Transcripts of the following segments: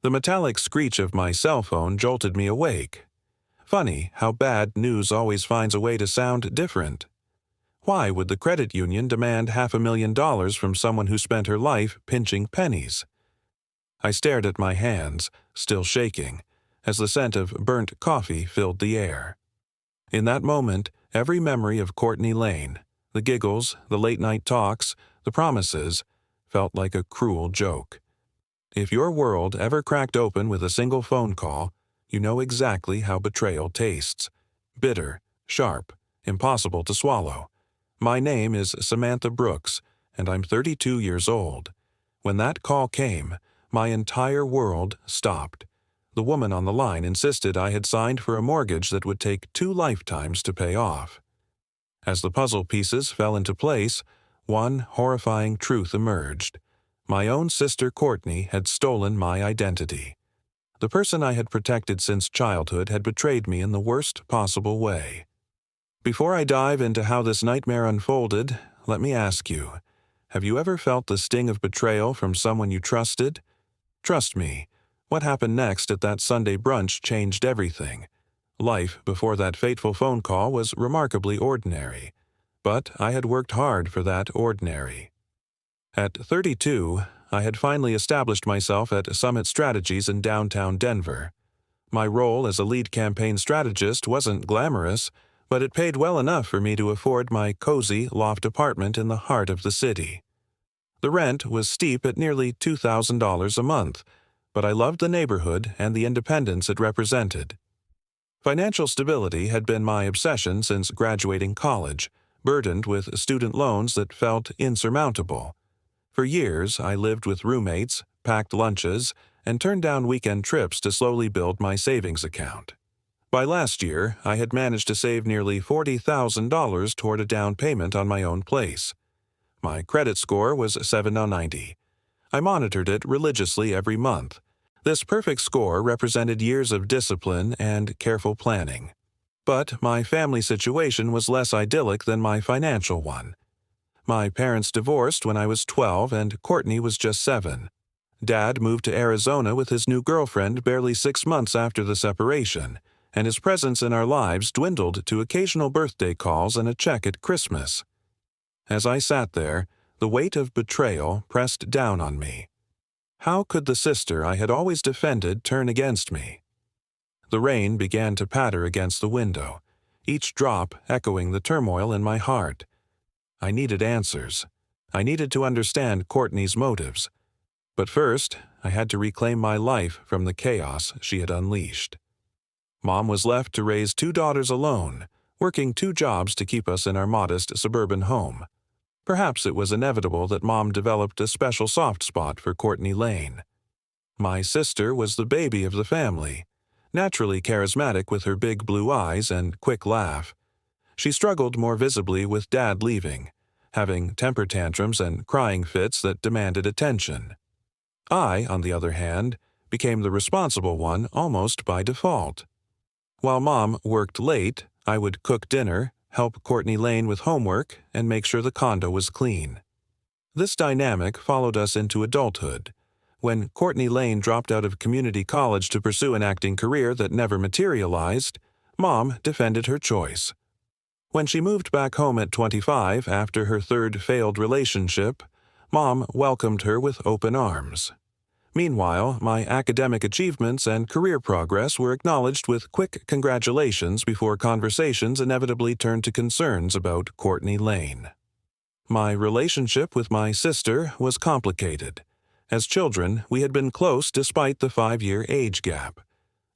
The metallic screech of my cell phone jolted me awake. Funny how bad news always finds a way to sound different. Why would the credit union demand $500,000 from someone who spent her life pinching pennies? I stared at my hands, still shaking, as the scent of burnt coffee filled the air. In that moment, every memory of Courtney Lane, the giggles, the late-night talks, the promises, felt like a cruel joke. If your world ever cracked open with a single phone call, you know exactly how betrayal tastes. Bitter, sharp, impossible to swallow. My name is Samantha Brooks, and I'm 32 years old. When that call came, my entire world stopped. The woman on the line insisted I had signed for a mortgage that would take 2 lifetimes to pay off. As the puzzle pieces fell into place, one horrifying truth emerged. My own sister Courtney had stolen my identity. The person I had protected since childhood had betrayed me in the worst possible way. Before I dive into how this nightmare unfolded, let me ask you, have you ever felt the sting of betrayal from someone you trusted? Trust me, what happened next at that Sunday brunch changed everything. Life before that fateful phone call was remarkably ordinary, but I had worked hard for that ordinary. At 32, I had finally established myself at Summit Strategies in downtown Denver. My role as a lead campaign strategist wasn't glamorous, but it paid well enough for me to afford my cozy loft apartment in the heart of the city. The rent was steep at nearly $2,000 a month, but I loved the neighborhood and the independence it represented. Financial stability had been my obsession since graduating college, burdened with student loans that felt insurmountable. For years, I lived with roommates, packed lunches, and turned down weekend trips to slowly build my savings account. By last year, I had managed to save nearly $40,000 toward a down payment on my own place. My credit score was 790. I monitored it religiously every month. This perfect score represented years of discipline and careful planning. But my family situation was less idyllic than my financial one. My parents divorced when I was 12 and Courtney was just 7. Dad moved to Arizona with his new girlfriend barely 6 months after the separation, and his presence in our lives dwindled to occasional birthday calls and a check at Christmas. As I sat there, the weight of betrayal pressed down on me. How could the sister I had always defended turn against me? The rain began to patter against the window, each drop echoing the turmoil in my heart. I needed answers. I needed to understand Courtney's motives. But first, I had to reclaim my life from the chaos she had unleashed. Mom was left to raise 2 daughters alone, working 2 jobs to keep us in our modest suburban home. Perhaps it was inevitable that Mom developed a special soft spot for Courtney Lane. My sister was the baby of the family, naturally charismatic with her big blue eyes and quick laugh. She struggled more visibly with Dad leaving, having temper tantrums and crying fits that demanded attention. I, on the other hand, became the responsible one almost by default. While Mom worked late, I would cook dinner, help Courtney Lane with homework, and make sure the condo was clean. This dynamic followed us into adulthood. When Courtney Lane dropped out of community college to pursue an acting career that never materialized, Mom defended her choice. When she moved back home at 25 after her 3rd failed relationship, Mom welcomed her with open arms. Meanwhile, my academic achievements and career progress were acknowledged with quick congratulations before conversations inevitably turned to concerns about Courtney Lane. My relationship with my sister was complicated. As children, we had been close despite the 5-year age gap.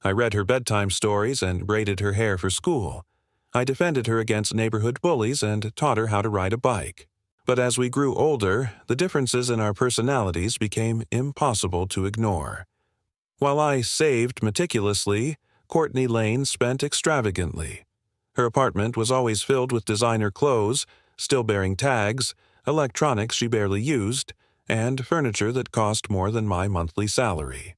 I read her bedtime stories and braided her hair for school. I defended her against neighborhood bullies and taught her how to ride a bike. But as we grew older, the differences in our personalities became impossible to ignore. While I saved meticulously, Courtney Lane spent extravagantly. Her apartment was always filled with designer clothes, still bearing tags, electronics she barely used, and furniture that cost more than my monthly salary.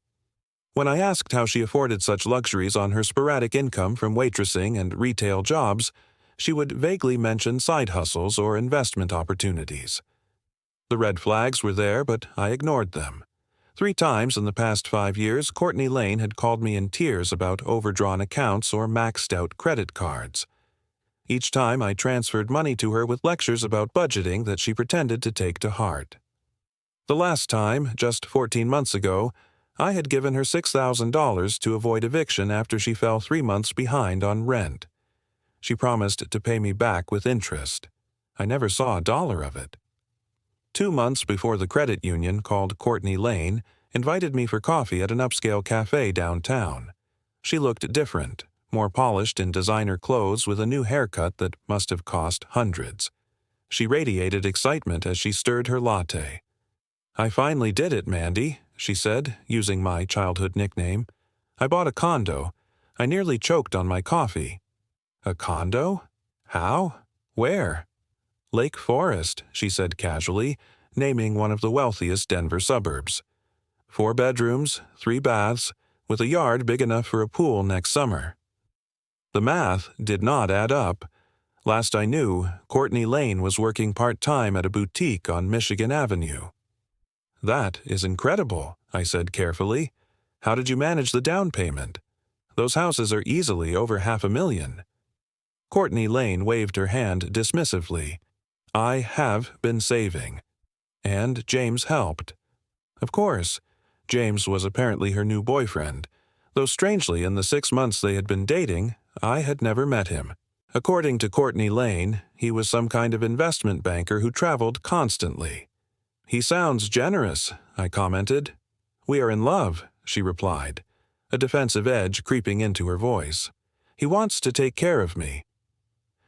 When I asked how she afforded such luxuries on her sporadic income from waitressing and retail jobs, she would vaguely mention side hustles or investment opportunities. The red flags were there, but I ignored them. 3 times in the past 5 years, Courtney Lane had called me in tears about overdrawn accounts or maxed out credit cards. Each time I transferred money to her with lectures about budgeting that she pretended to take to heart. The last time, just 14 months ago, I had given her $6,000 to avoid eviction after she fell 3 months behind on rent. She promised to pay me back with interest. I never saw a dollar of it. 2 months before the credit union called Courtney Lane invited me for coffee at an upscale cafe downtown. She looked different, more polished in designer clothes with a new haircut that must have cost hundreds. She radiated excitement as she stirred her latte. "I finally did it, Mandy," she said, using my childhood nickname. "I bought a condo. I nearly choked on my coffee." "A condo? How? Where?" "Lake Forest," she said casually, naming one of the wealthiest Denver suburbs. 4 bedrooms, 3 baths, with a yard big enough for a pool next summer. The math did not add up. Last I knew, Courtney Lane was working part-time at a boutique on Michigan Avenue. "That is incredible," I said carefully. "How did you manage the down payment? Those houses are easily over $500,000. Courtney Lane waved her hand dismissively. "I have been saving. And James helped." Of course. James was apparently her new boyfriend, though strangely in the 6 months they had been dating, I had never met him. According to Courtney Lane, he was some kind of investment banker who traveled constantly. "He sounds generous," I commented. "We are in love," she replied, a defensive edge creeping into her voice. "He wants to take care of me."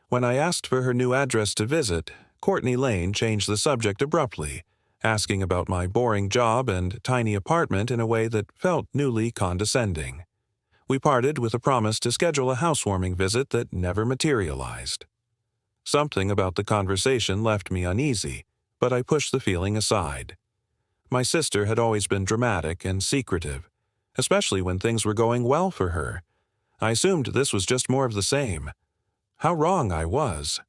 When I asked for her new address to visit, Courtney Lane changed the subject abruptly, asking about my boring job and tiny apartment in a way that felt newly condescending. We parted with a promise to schedule a housewarming visit that never materialized. Something about the conversation left me uneasy, but I pushed the feeling aside. My sister had always been dramatic and secretive, especially when things were going well for her. I assumed this was just more of the same. How wrong I was.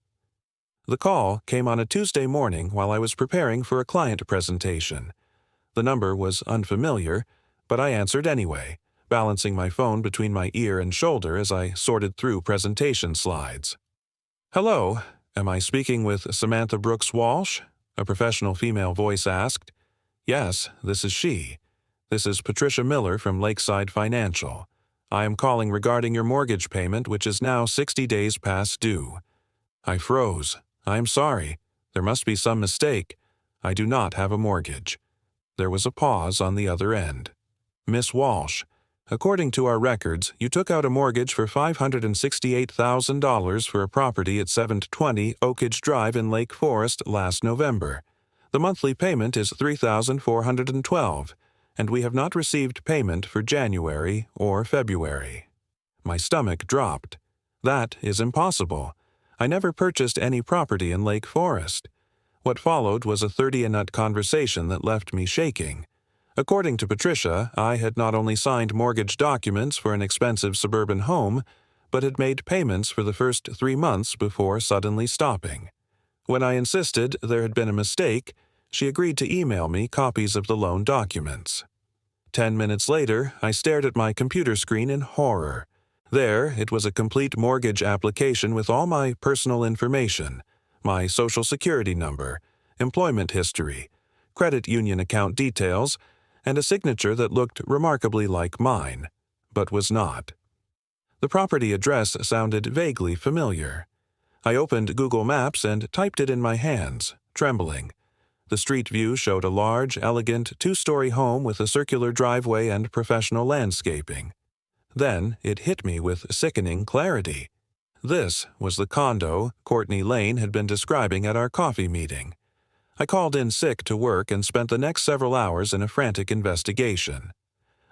The call came on a Tuesday morning while I was preparing for a client presentation. The number was unfamiliar, but I answered anyway, balancing my phone between my ear and shoulder as I sorted through presentation slides. "Hello, am I speaking with Samantha Brooks Walsh?" a professional female voice asked. "Yes, this is she. This is Patricia Miller from Lakeside Financial. I am calling regarding your mortgage payment, which is now 60 days past due." I froze. "I am sorry. There must be some mistake. I do not have a mortgage." There was a pause on the other end. "Miss Walsh, according to our records, you took out a mortgage for $568,000 for a property at 720 Oakage Drive in Lake Forest last November. The monthly payment is $3,412, and we have not received payment for January or February." My stomach dropped. That is impossible. I never purchased any property in Lake Forest. What followed was a 30-minute conversation that left me shaking. According to Patricia, I had not only signed mortgage documents for an expensive suburban home, but had made payments for the first 3 months before suddenly stopping. When I insisted there had been a mistake, she agreed to email me copies of the loan documents. 10 minutes later, I stared at my computer screen in horror. There, it was a complete mortgage application with all my personal information, my social security number, employment history, credit union account details, and a signature that looked remarkably like mine, but was not. The property address sounded vaguely familiar. I opened Google Maps and typed it in my hands, trembling. The street view showed a large, elegant, 2-story home with a circular driveway and professional landscaping. Then it hit me with sickening clarity. This was the condo Courtney Lane had been describing at our coffee meeting. I called in sick to work and spent the next several hours in a frantic investigation.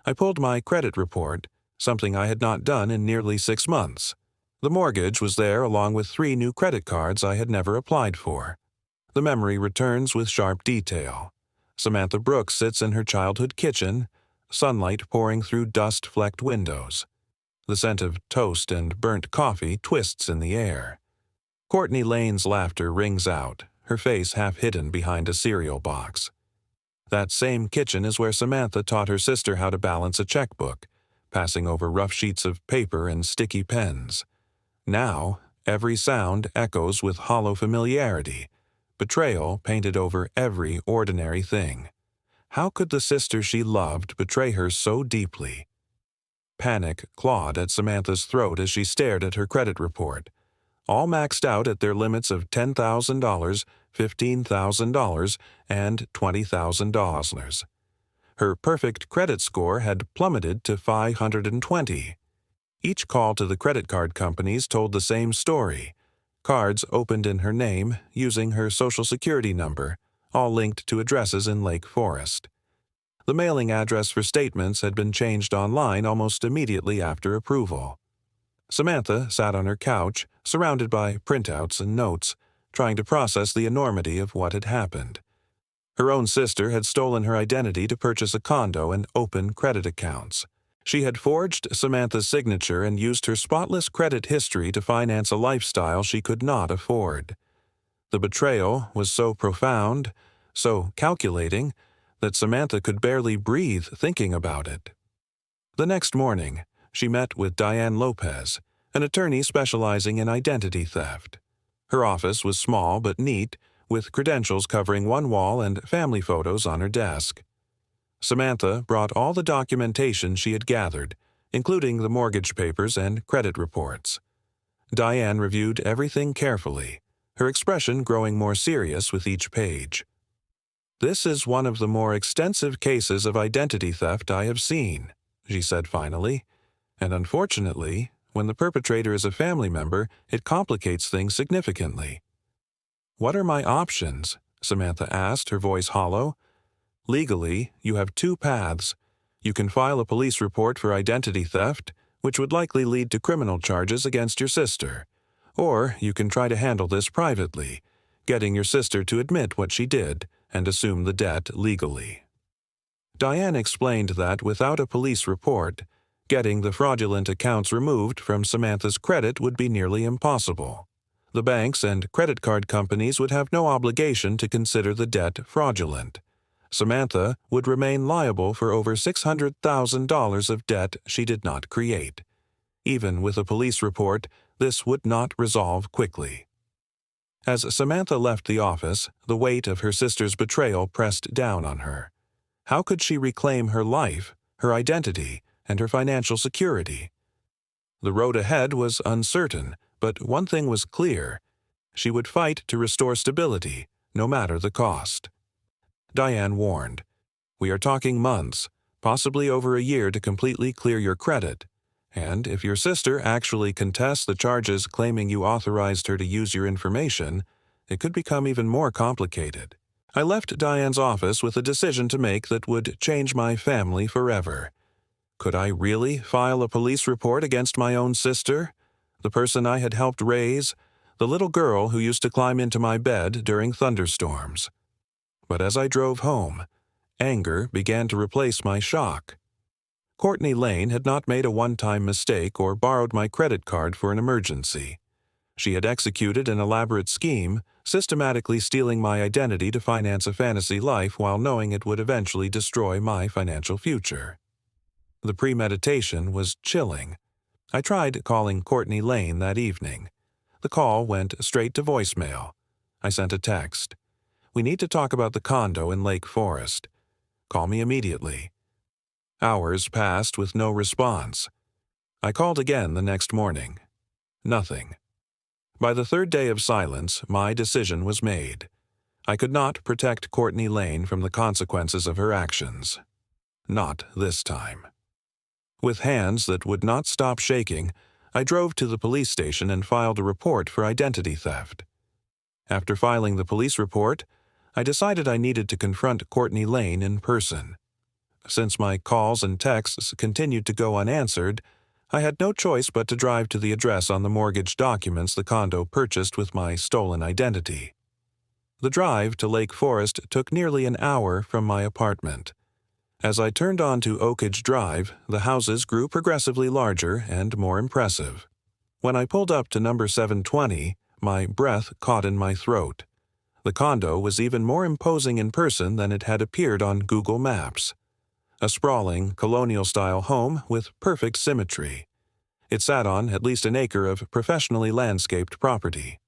I pulled my credit report, something I had not done in nearly 6 months. The mortgage was there along with 3 new credit cards I had never applied for. The memory returns with sharp detail. Samantha Brooks sits in her childhood kitchen, sunlight pouring through dust-flecked windows. The scent of toast and burnt coffee twists in the air. Courtney Lane's laughter rings out, her face half hidden behind a cereal box. That same kitchen is where Samantha taught her sister how to balance a checkbook, passing over rough sheets of paper and sticky pens. Now, every sound echoes with hollow familiarity, betrayal painted over every ordinary thing. How could the sister she loved betray her so deeply? Panic clawed at Samantha's throat as she stared at her credit report, all maxed out at their limits of $10,000, $15,000, and $20,000. Her perfect credit score had plummeted to 520. Each call to the credit card companies told the same story. Cards opened in her name using her Social Security number, all linked to addresses in Lake Forest. The mailing address for statements had been changed online almost immediately after approval. Samantha sat on her couch, surrounded by printouts and notes, trying to process the enormity of what had happened. Her own sister had stolen her identity to purchase a condo and open credit accounts. She had forged Samantha's signature and used her spotless credit history to finance a lifestyle she could not afford. The betrayal was so profound, so calculating, that Samantha could barely breathe thinking about it. The next morning, she met with Diane Lopez, an attorney specializing in identity theft. Her office was small but neat, with credentials covering one wall and family photos on her desk. Samantha brought all the documentation she had gathered, including the mortgage papers and credit reports. Diane reviewed everything carefully, her expression growing more serious with each page. "This is one of the more extensive cases of identity theft I have seen," she said finally, "and unfortunately, when the perpetrator is a family member, it complicates things significantly." "What are my options?" Samantha asked, her voice hollow. "Legally, you have two paths. You can file a police report for identity theft, which would likely lead to criminal charges against your sister. Or you can try to handle this privately, getting your sister to admit what she did and assume the debt legally." Diane explained that without a police report, getting the fraudulent accounts removed from Samantha's credit would be nearly impossible. The banks and credit card companies would have no obligation to consider the debt fraudulent. Samantha would remain liable for over $600,000 of debt she did not create. Even with a police report, this would not resolve quickly. As Samantha left the office, the weight of her sister's betrayal pressed down on her. How could she reclaim her life, her identity, and her financial security? The road ahead was uncertain, but one thing was clear: she would fight to restore stability, no matter the cost. Diane warned, "We are talking months, possibly over a year to completely clear your credit. And if your sister actually contests the charges claiming you authorized her to use your information, it could become even more complicated." I left Diane's office with a decision to make that would change my family forever. Could I really file a police report against my own sister, the person I had helped raise, the little girl who used to climb into my bed during thunderstorms? But as I drove home, anger began to replace my shock. Courtney Lane had not made a one-time mistake or borrowed my credit card for an emergency. She had executed an elaborate scheme, systematically stealing my identity to finance a fantasy life while knowing it would eventually destroy my financial future. The premeditation was chilling. I tried calling Courtney Lane that evening. The call went straight to voicemail. I sent a text. "We need to talk about the condo in Lake Forest. Call me immediately." Hours passed with no response. I called again the next morning. Nothing. By the third day of silence, my decision was made. I could not protect Courtney Lane from the consequences of her actions. Not this time. With hands that would not stop shaking, I drove to the police station and filed a report for identity theft. After filing the police report, I decided I needed to confront Courtney Lane in person. Since my calls and texts continued to go unanswered, I had no choice but to drive to the address on the mortgage documents the condo purchased with my stolen identity. The drive to Lake Forest took nearly an hour from my apartment. As I turned onto Oakage Drive, the houses grew progressively larger and more impressive. When I pulled up to number 720, my breath caught in my throat. The condo was even more imposing in person than it had appeared on Google Maps. A sprawling, colonial-style home with perfect symmetry. It sat on at least an acre of professionally landscaped property.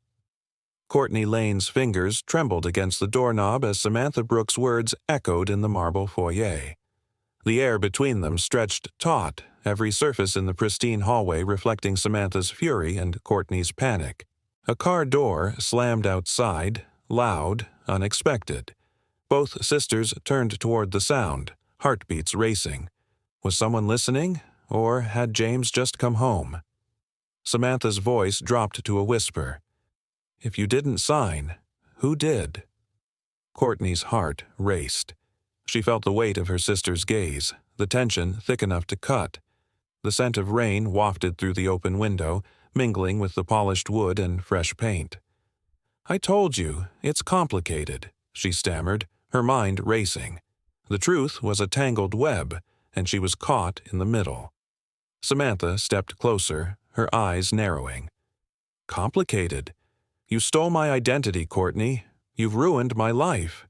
Courtney Lane's fingers trembled against the doorknob as Samantha Brooks' words echoed in the marble foyer. The air between them stretched taut, every surface in the pristine hallway reflecting Samantha's fury and Courtney's panic. A car door slammed outside, loud, unexpected. Both sisters turned toward the sound, heartbeats racing. Was someone listening, or had James just come home? Samantha's voice dropped to a whisper. If you didn't sign, who did? Courtney's heart raced. She felt the weight of her sister's gaze, the tension thick enough to cut. The scent of rain wafted through the open window, mingling with the polished wood and fresh paint. I told you, it's complicated, she stammered, her mind racing. The truth was a tangled web, and she was caught in the middle. Samantha stepped closer, her eyes narrowing. Complicated? You stole my identity, Courtney. You've ruined my life.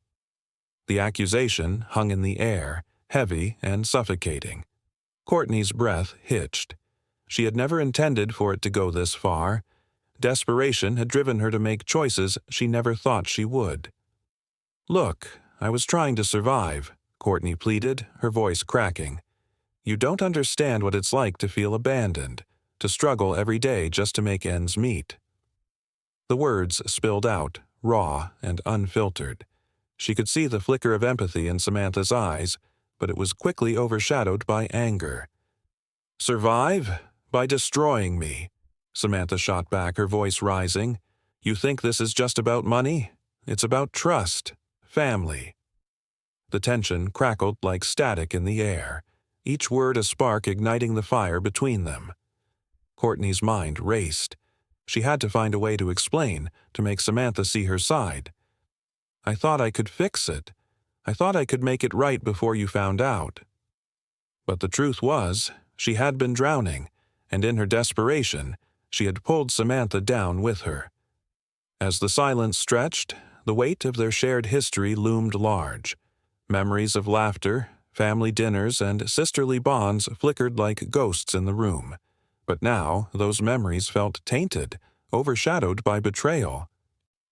The accusation hung in the air, heavy and suffocating. Courtney's breath hitched. She had never intended for it to go this far. Desperation had driven her to make choices she never thought she would. Look, I was trying to survive, Courtney pleaded, her voice cracking. You don't understand what it's like to feel abandoned, to struggle every day just to make ends meet. The words spilled out, raw and unfiltered. She could see the flicker of empathy in Samantha's eyes, but it was quickly overshadowed by anger. Survive? By destroying me. Samantha shot back, her voice rising. You think this is just about money? It's about trust, family. The tension crackled like static in the air, each word a spark igniting the fire between them. Courtney's mind raced. She had to find a way to explain, to make Samantha see her side. I thought I could fix it. I thought I could make it right before you found out. But the truth was, she had been drowning, and in her desperation, she had pulled Samantha down with her. As the silence stretched, the weight of their shared history loomed large. Memories of laughter, family dinners, and sisterly bonds flickered like ghosts in the room. But now, those memories felt tainted, overshadowed by betrayal.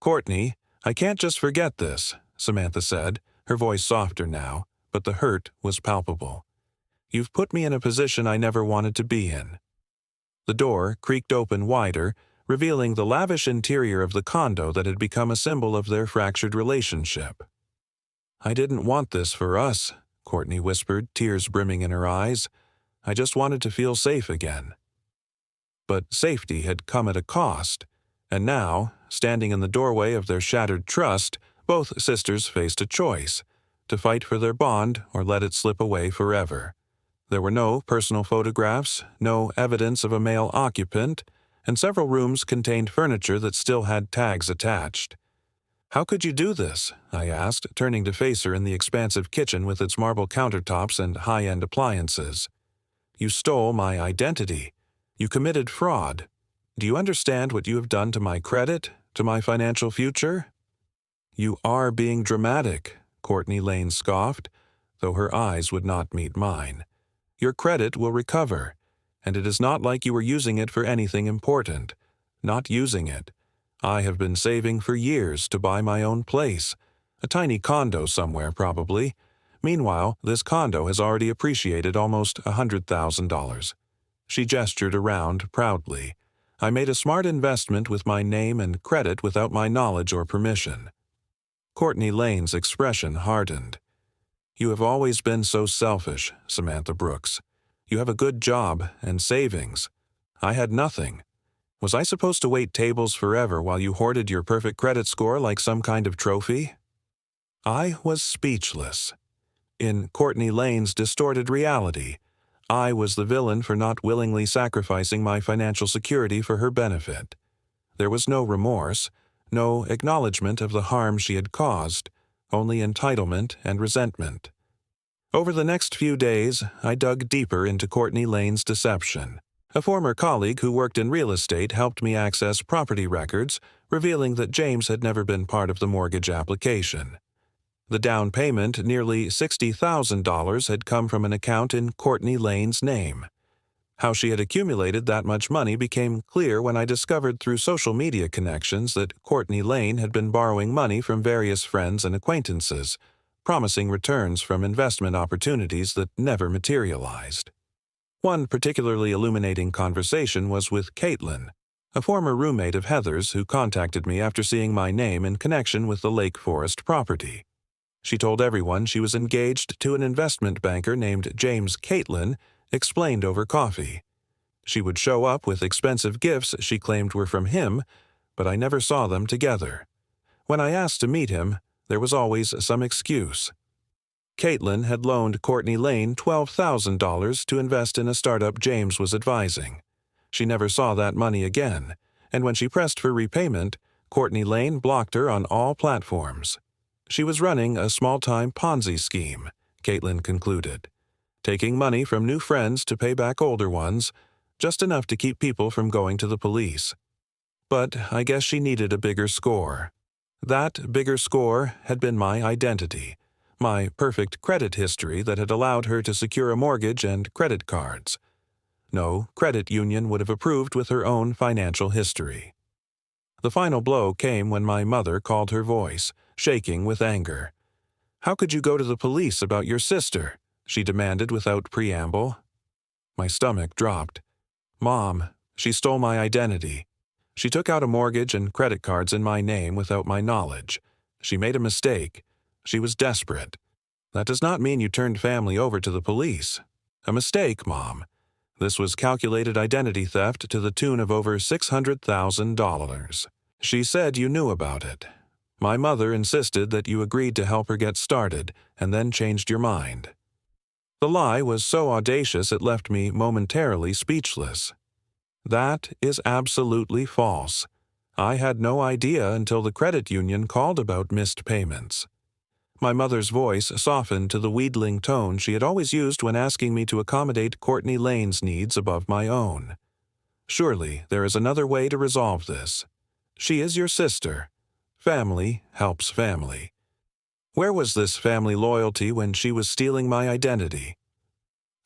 Courtney, I can't just forget this, Samantha said, her voice softer now, but the hurt was palpable. You've put me in a position I never wanted to be in. The door creaked open wider, revealing the lavish interior of the condo that had become a symbol of their fractured relationship. I didn't want this for us, Courtney whispered, tears brimming in her eyes. I just wanted to feel safe again. But safety had come at a cost, and now, standing in the doorway of their shattered trust, both sisters faced a choice, to fight for their bond or let it slip away forever. There were no personal photographs, no evidence of a male occupant, and several rooms contained furniture that still had tags attached. How could you do this? I asked, turning to face her in the expansive kitchen with its marble countertops and high-end appliances. You stole my identity. You committed fraud. Do you understand what you have done to my credit, to my financial future? You are being dramatic, Courtney Lane scoffed, though her eyes would not meet mine. Your credit will recover, and it is not like you were using it for anything important. Not using it. I have been saving for years to buy my own place, a tiny condo somewhere probably. Meanwhile, this condo has already appreciated almost $100,000. She gestured around proudly. I made a smart investment with my name and credit without my knowledge or permission. Courtney Lane's expression hardened. You have always been so selfish, Samantha Brooks. You have a good job and savings. I had nothing. Was I supposed to wait tables forever while you hoarded your perfect credit score like some kind of trophy? I was speechless. In Courtney Lane's distorted reality, I was the villain for not willingly sacrificing my financial security for her benefit. There was no remorse, no acknowledgement of the harm she had caused, only entitlement and resentment. Over the next few days, I dug deeper into Courtney Lane's deception. A former colleague who worked in real estate helped me access property records, revealing that James had never been part of the mortgage application. The down payment, nearly $60,000, had come from an account in Courtney Lane's name. How she had accumulated that much money became clear when I discovered through social media connections that Courtney Lane had been borrowing money from various friends and acquaintances, promising returns from investment opportunities that never materialized. One particularly illuminating conversation was with Caitlin, a former roommate of Heather's who contacted me after seeing my name in connection with the Lake Forest property. She told everyone she was engaged to an investment banker named James Caitlin, explained over coffee. She would show up with expensive gifts she claimed were from him, but I never saw them together. When I asked to meet him, there was always some excuse. Caitlin had loaned Courtney Lane $12,000 to invest in a startup James was advising. She never saw that money again, and when she pressed for repayment, Courtney Lane blocked her on all platforms. She was running a small-time Ponzi scheme, Caitlin concluded, taking money from new friends to pay back older ones, just enough to keep people from going to the police. But I guess she needed a bigger score. That bigger score had been my identity, my perfect credit history that had allowed her to secure a mortgage and credit cards. No credit union would have approved with her own financial history. The final blow came when my mother called her voice, shaking with anger. "How could you go to the police about your sister?" she demanded without preamble. My stomach dropped. "Mom, she stole my identity. She took out a mortgage and credit cards in my name without my knowledge. She made a mistake. She was desperate. That does not mean you turned family over to the police. A mistake, Mom. This was calculated identity theft to the tune of over $600,000. She said you knew about it. My mother insisted that you agreed to help her get started and then changed your mind." The lie was so audacious it left me momentarily speechless. That is absolutely false. I had no idea until the credit union called about missed payments. My mother's voice softened to the wheedling tone she had always used when asking me to accommodate Courtney Lane's needs above my own. "Surely there is another way to resolve this. She is your sister. Family helps family. Where was this family loyalty when she was stealing my identity?"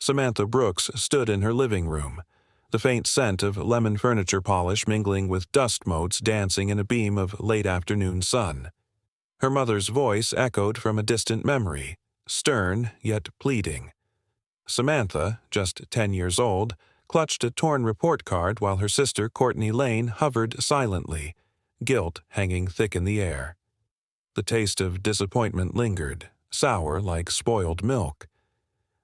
Samantha Brooks stood in her living room, the faint scent of lemon furniture polish mingling with dust motes dancing in a beam of late afternoon sun. Her mother's voice echoed from a distant memory, stern yet pleading. Samantha, just 10 years old, clutched a torn report card while her sister Courtney Lane hovered silently, guilt hanging thick in the air. The taste of disappointment lingered, sour like spoiled milk.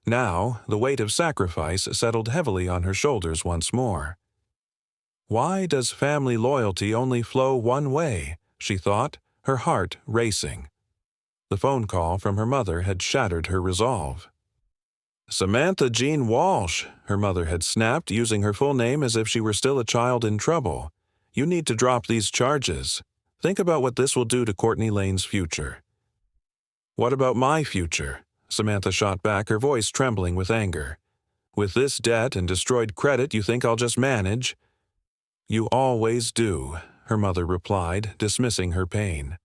Now, the weight of sacrifice settled heavily on her shoulders once more. Why does family loyalty only flow one way, she thought, her heart racing. The phone call from her mother had shattered her resolve. "Samantha Jean Walsh," her mother had snapped, using her full name as if she were still a child in trouble. "You need to drop these charges. Think about what this will do to Courtney Lane's future." "What about my future?" Samantha shot back, her voice trembling with anger. "With this debt and destroyed credit, you think I'll just manage?" "You always do," her mother replied, dismissing her pain.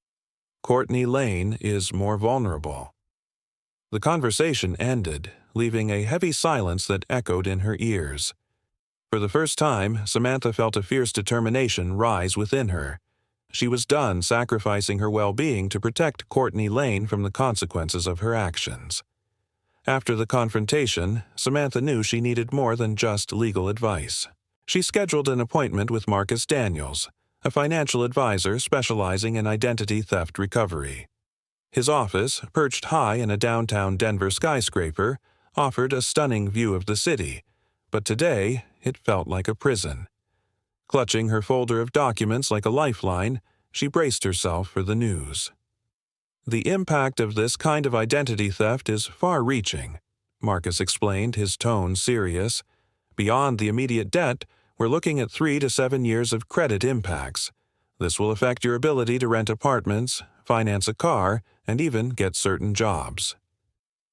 "Courtney Lane is more vulnerable." The conversation ended, leaving a heavy silence that echoed in her ears. For the first time, Samantha felt a fierce determination rise within her. She was done sacrificing her well-being to protect Courtney Lane from the consequences of her actions. After the confrontation, Samantha knew she needed more than just legal advice. She scheduled an appointment with Marcus Daniels, a financial advisor specializing in identity theft recovery. His office, perched high in a downtown Denver skyscraper, offered a stunning view of the city, but today it felt like a prison. Clutching her folder of documents like a lifeline, she braced herself for the news. "The impact of this kind of identity theft is far-reaching," Marcus explained, his tone serious. "Beyond the immediate debt, we're looking at 3 to 7 years of credit impacts. This will affect your ability to rent apartments, finance a car, and even get certain jobs."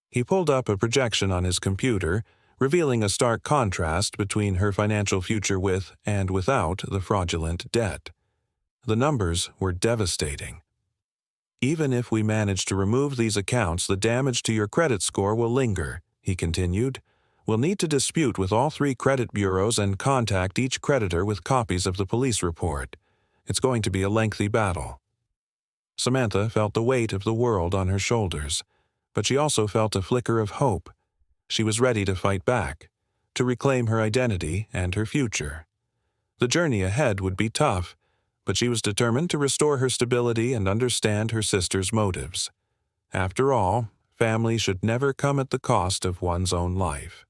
He pulled up a projection on his computer, revealing a stark contrast between her financial future with and without the fraudulent debt. The numbers were devastating. "Even if we manage to remove these accounts, the damage to your credit score will linger," he continued. "We'll need to dispute with all 3 credit bureaus and contact each creditor with copies of the police report. It's going to be a lengthy battle." Samantha felt the weight of the world on her shoulders, but she also felt a flicker of hope. She was ready to fight back, to reclaim her identity and her future. The journey ahead would be tough, but she was determined to restore her stability and understand her sister's motives. After all, family should never come at the cost of one's own life.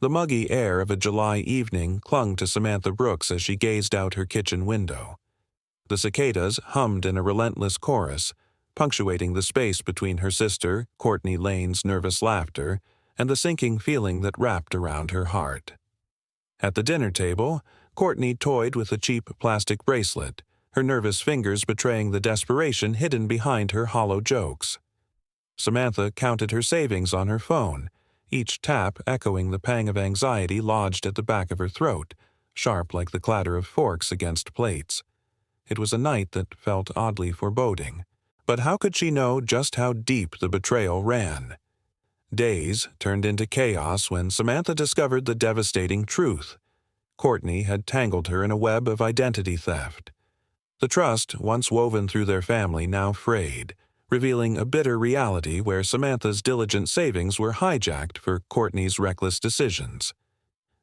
The muggy air of a July evening clung to Samantha Brooks as she gazed out her kitchen window. The cicadas hummed in a relentless chorus, punctuating the space between her sister, Courtney Lane's nervous laughter, and the sinking feeling that wrapped around her heart. At the dinner table, Courtney toyed with a cheap plastic bracelet, her nervous fingers betraying the desperation hidden behind her hollow jokes. Samantha counted her savings on her phone, each tap echoing the pang of anxiety lodged at the back of her throat, sharp like the clatter of forks against plates. It was a night that felt oddly foreboding. But how could she know just how deep the betrayal ran? Days turned into chaos when Samantha discovered the devastating truth. Courtney had tangled her in a web of identity theft. The trust once woven through their family now frayed, revealing a bitter reality where Samantha's diligent savings were hijacked for Courtney's reckless decisions.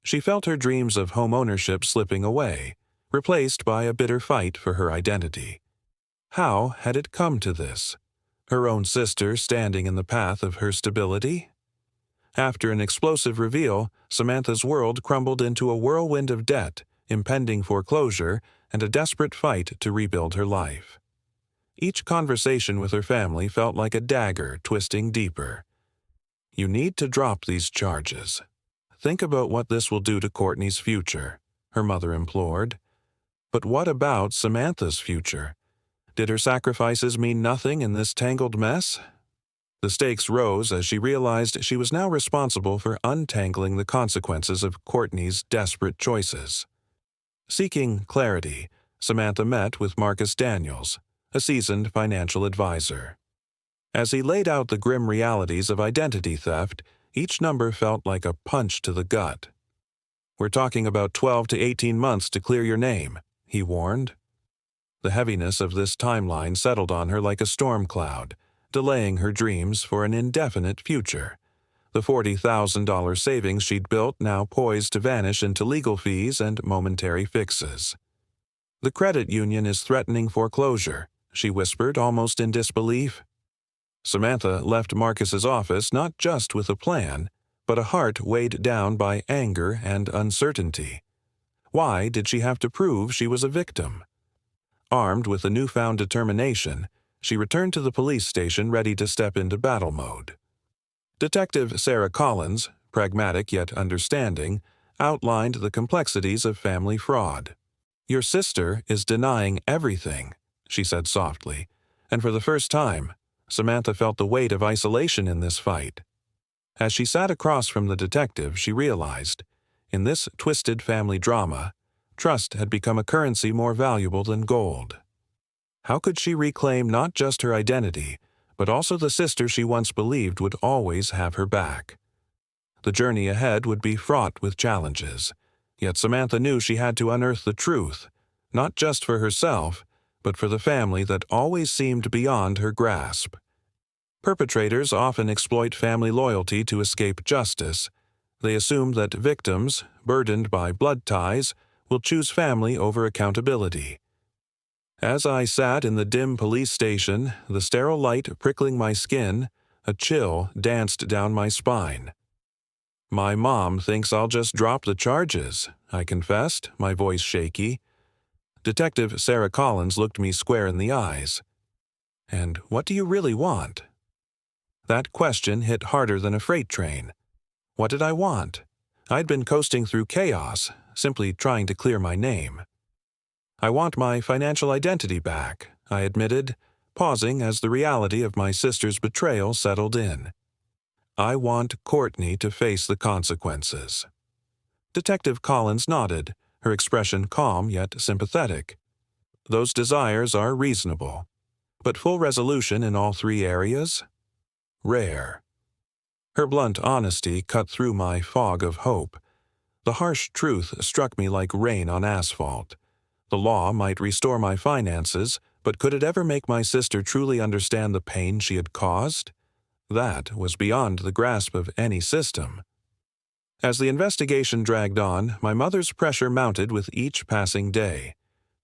She felt her dreams of home ownership slipping away, replaced by a bitter fight for her identity. How had it come to this? Her own sister standing in the path of her stability? After an explosive reveal, Samantha's world crumbled into a whirlwind of debt, impending foreclosure, and a desperate fight to rebuild her life. Each conversation with her family felt like a dagger twisting deeper. "You need to drop these charges. Think about what this will do to Courtney's future," her mother implored. But what about Samantha's future? Did her sacrifices mean nothing in this tangled mess? The stakes rose as she realized she was now responsible for untangling the consequences of Courtney's desperate choices. Seeking clarity, Samantha met with Marcus Daniels, a seasoned financial advisor. As he laid out the grim realities of identity theft, each number felt like a punch to the gut. "We're talking about 12 to 18 months to clear your name," he warned. The heaviness of this timeline settled on her like a storm cloud, delaying her dreams for an indefinite future. The $40,000 savings she'd built now poised to vanish into legal fees and momentary fixes. "The credit union is threatening foreclosure," she whispered, almost in disbelief. Samantha left Marcus's office not just with a plan, but a heart weighed down by anger and uncertainty. Why did she have to prove she was a victim? Armed with a newfound determination, she returned to the police station ready to step into battle mode. Detective Sarah Collins, pragmatic yet understanding, outlined the complexities of family fraud. "Your sister is denying everything," she said softly, and for the first time, Samantha felt the weight of isolation in this fight. As she sat across from the detective, she realized, in this twisted family drama, trust had become a currency more valuable than gold. How could she reclaim not just her identity, but also the sister she once believed would always have her back? The journey ahead would be fraught with challenges, yet Samantha knew she had to unearth the truth, not just for herself, but for the family that always seemed beyond her grasp. Perpetrators often exploit family loyalty to escape justice. They assume that victims, burdened by blood ties, will choose family over accountability. As I sat in the dim police station, the sterile light prickling my skin, a chill danced down my spine. "My mom thinks I'll just drop the charges," I confessed, my voice shaky. Detective Sarah Collins looked me square in the eyes. "And what do you really want?" That question hit harder than a freight train. What did I want? I'd been coasting through chaos, simply trying to clear my name. "I want my financial identity back," I admitted, pausing as the reality of my sister's betrayal settled in. "I want Courtney to face the consequences." Detective Collins nodded, her expression calm yet sympathetic. Those desires are reasonable. But full resolution in all three areas? Rare. Her blunt honesty cut through my fog of hope. The harsh truth struck me like rain on asphalt. The law might restore my finances, but could it ever make my sister truly understand the pain she had caused? That was beyond the grasp of any system. As the investigation dragged on, my mother's pressure mounted with each passing day.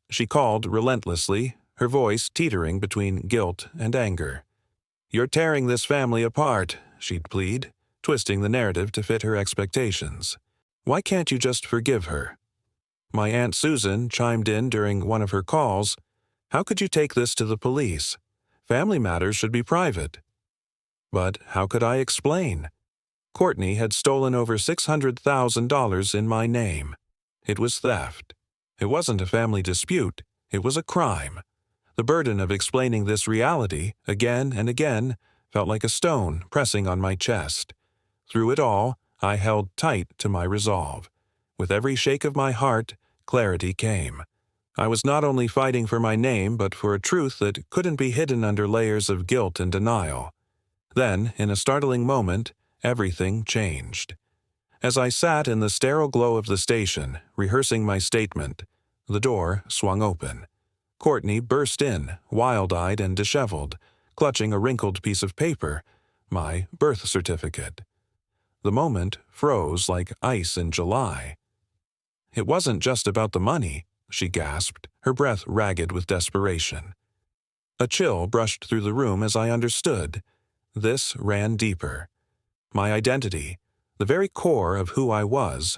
She called relentlessly, her voice teetering between guilt and anger. "You're tearing this family apart," she'd plead, twisting the narrative to fit her expectations. "Why can't you just forgive her?" My Aunt Susan chimed in during one of her calls. "How could you take this to the police? Family matters should be private." But how could I explain? Courtney had stolen over $600,000 in my name. It was theft. It wasn't a family dispute. It was a crime. The burden of explaining this reality, again and again, felt like a stone pressing on my chest. Through it all, I held tight to my resolve. With every shake of my heart, clarity came. I was not only fighting for my name, but for a truth that couldn't be hidden under layers of guilt and denial. Then, in a startling moment, everything changed. As I sat in the sterile glow of the station, rehearsing my statement, the door swung open. Courtney burst in, wild-eyed and disheveled, clutching a wrinkled piece of paper, my birth certificate. The moment froze like ice in July. "It wasn't just about the money," she gasped, her breath ragged with desperation. A chill brushed through the room as I understood. This ran deeper. My identity, the very core of who I was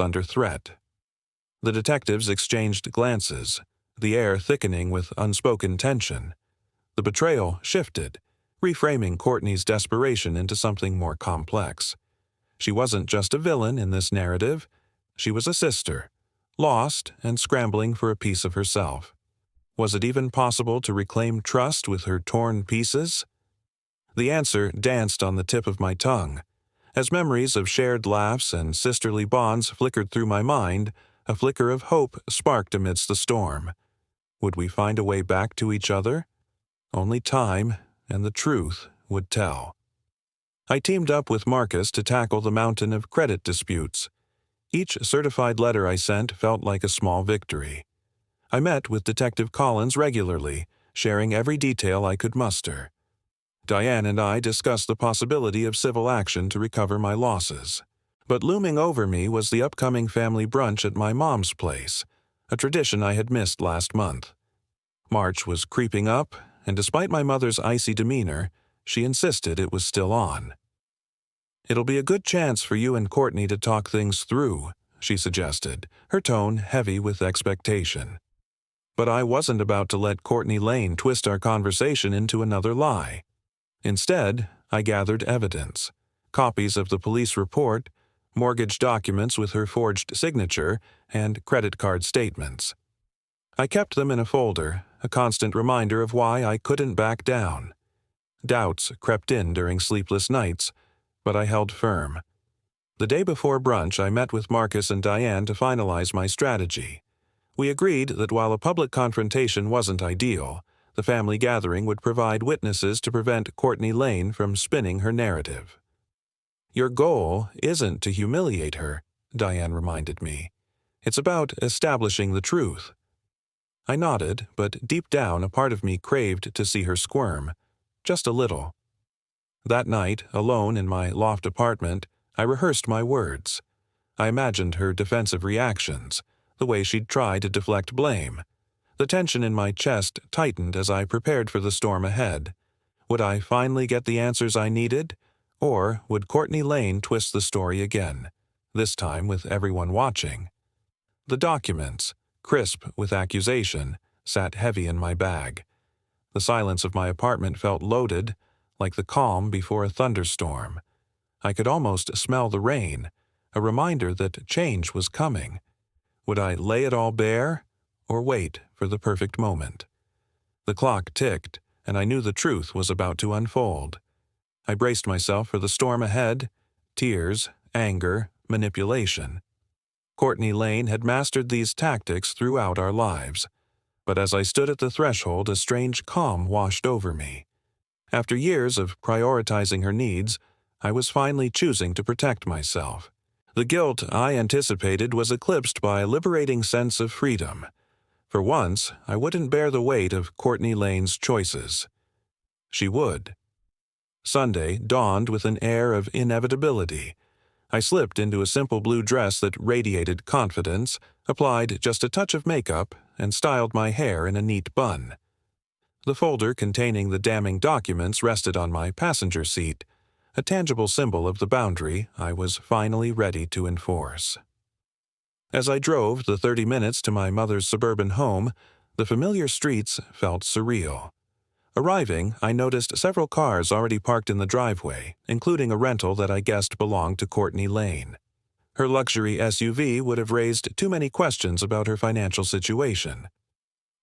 under threat. The detectives exchanged glances, the air thickening with unspoken tension. The betrayal shifted, reframing Courtney's desperation into something more complex. She wasn't just a villain in this narrative. She was a sister, lost and scrambling for a piece of herself. Was it even possible to reclaim trust with her torn pieces? The answer danced on the tip of my tongue. As memories of shared laughs and sisterly bonds flickered through my mind, a flicker of hope sparked amidst the storm. Would we find a way back to each other? Only time and the truth would tell. I teamed up with Marcus to tackle the mountain of credit disputes. Each certified letter I sent felt like a small victory. I met with Detective Collins regularly, sharing every detail I could muster. Diane and I discussed the possibility of civil action to recover my losses. But looming over me was the upcoming family brunch at my mom's place, a tradition I had missed last month. March was creeping up, and despite my mother's icy demeanor, she insisted it was still on. "It'll be a good chance for you and Courtney to talk things through," she suggested, her tone heavy with expectation. But I wasn't about to let Courtney Lane twist our conversation into another lie. Instead, I gathered evidence, copies of the police report, mortgage documents with her forged signature, and credit card statements. I kept them in a folder, a constant reminder of why I couldn't back down. Doubts crept in during sleepless nights, but I held firm. The day before brunch, I met with Marcus and Diane to finalize my strategy. We agreed that while a public confrontation wasn't ideal, the family gathering would provide witnesses to prevent Courtney Lane from spinning her narrative. "Your goal isn't to humiliate her," Diane reminded me. "It's about establishing the truth." I nodded, but deep down a part of me craved to see her squirm. Just a little. That night, alone in my loft apartment, I rehearsed my words. I imagined her defensive reactions, the way she'd try to deflect blame. The tension in my chest tightened as I prepared for the storm ahead. Would I finally get the answers I needed? Or would Courtney Lane twist the story again, this time with everyone watching? The documents, crisp with accusation, sat heavy in my bag. The silence of my apartment felt loaded, like the calm before a thunderstorm. I could almost smell the rain, a reminder that change was coming. Would I lay it all bare, or wait for the perfect moment? The clock ticked, and I knew the truth was about to unfold. I braced myself for the storm ahead: tears, anger, manipulation. Courtney Lane had mastered these tactics throughout our lives. But as I stood at the threshold, a strange calm washed over me. After years of prioritizing her needs, I was finally choosing to protect myself. The guilt I anticipated was eclipsed by a liberating sense of freedom. For once, I wouldn't bear the weight of Courtney Lane's choices. She would. Sunday dawned with an air of inevitability. I slipped into a simple blue dress that radiated confidence, applied just a touch of makeup, and styled my hair in a neat bun. The folder containing the damning documents rested on my passenger seat, a tangible symbol of the boundary I was finally ready to enforce. As I drove the 30 minutes to my mother's suburban home, the familiar streets felt surreal. Arriving, I noticed several cars already parked in the driveway, including a rental that I guessed belonged to Courtney Lane. Her luxury SUV would have raised too many questions about her financial situation.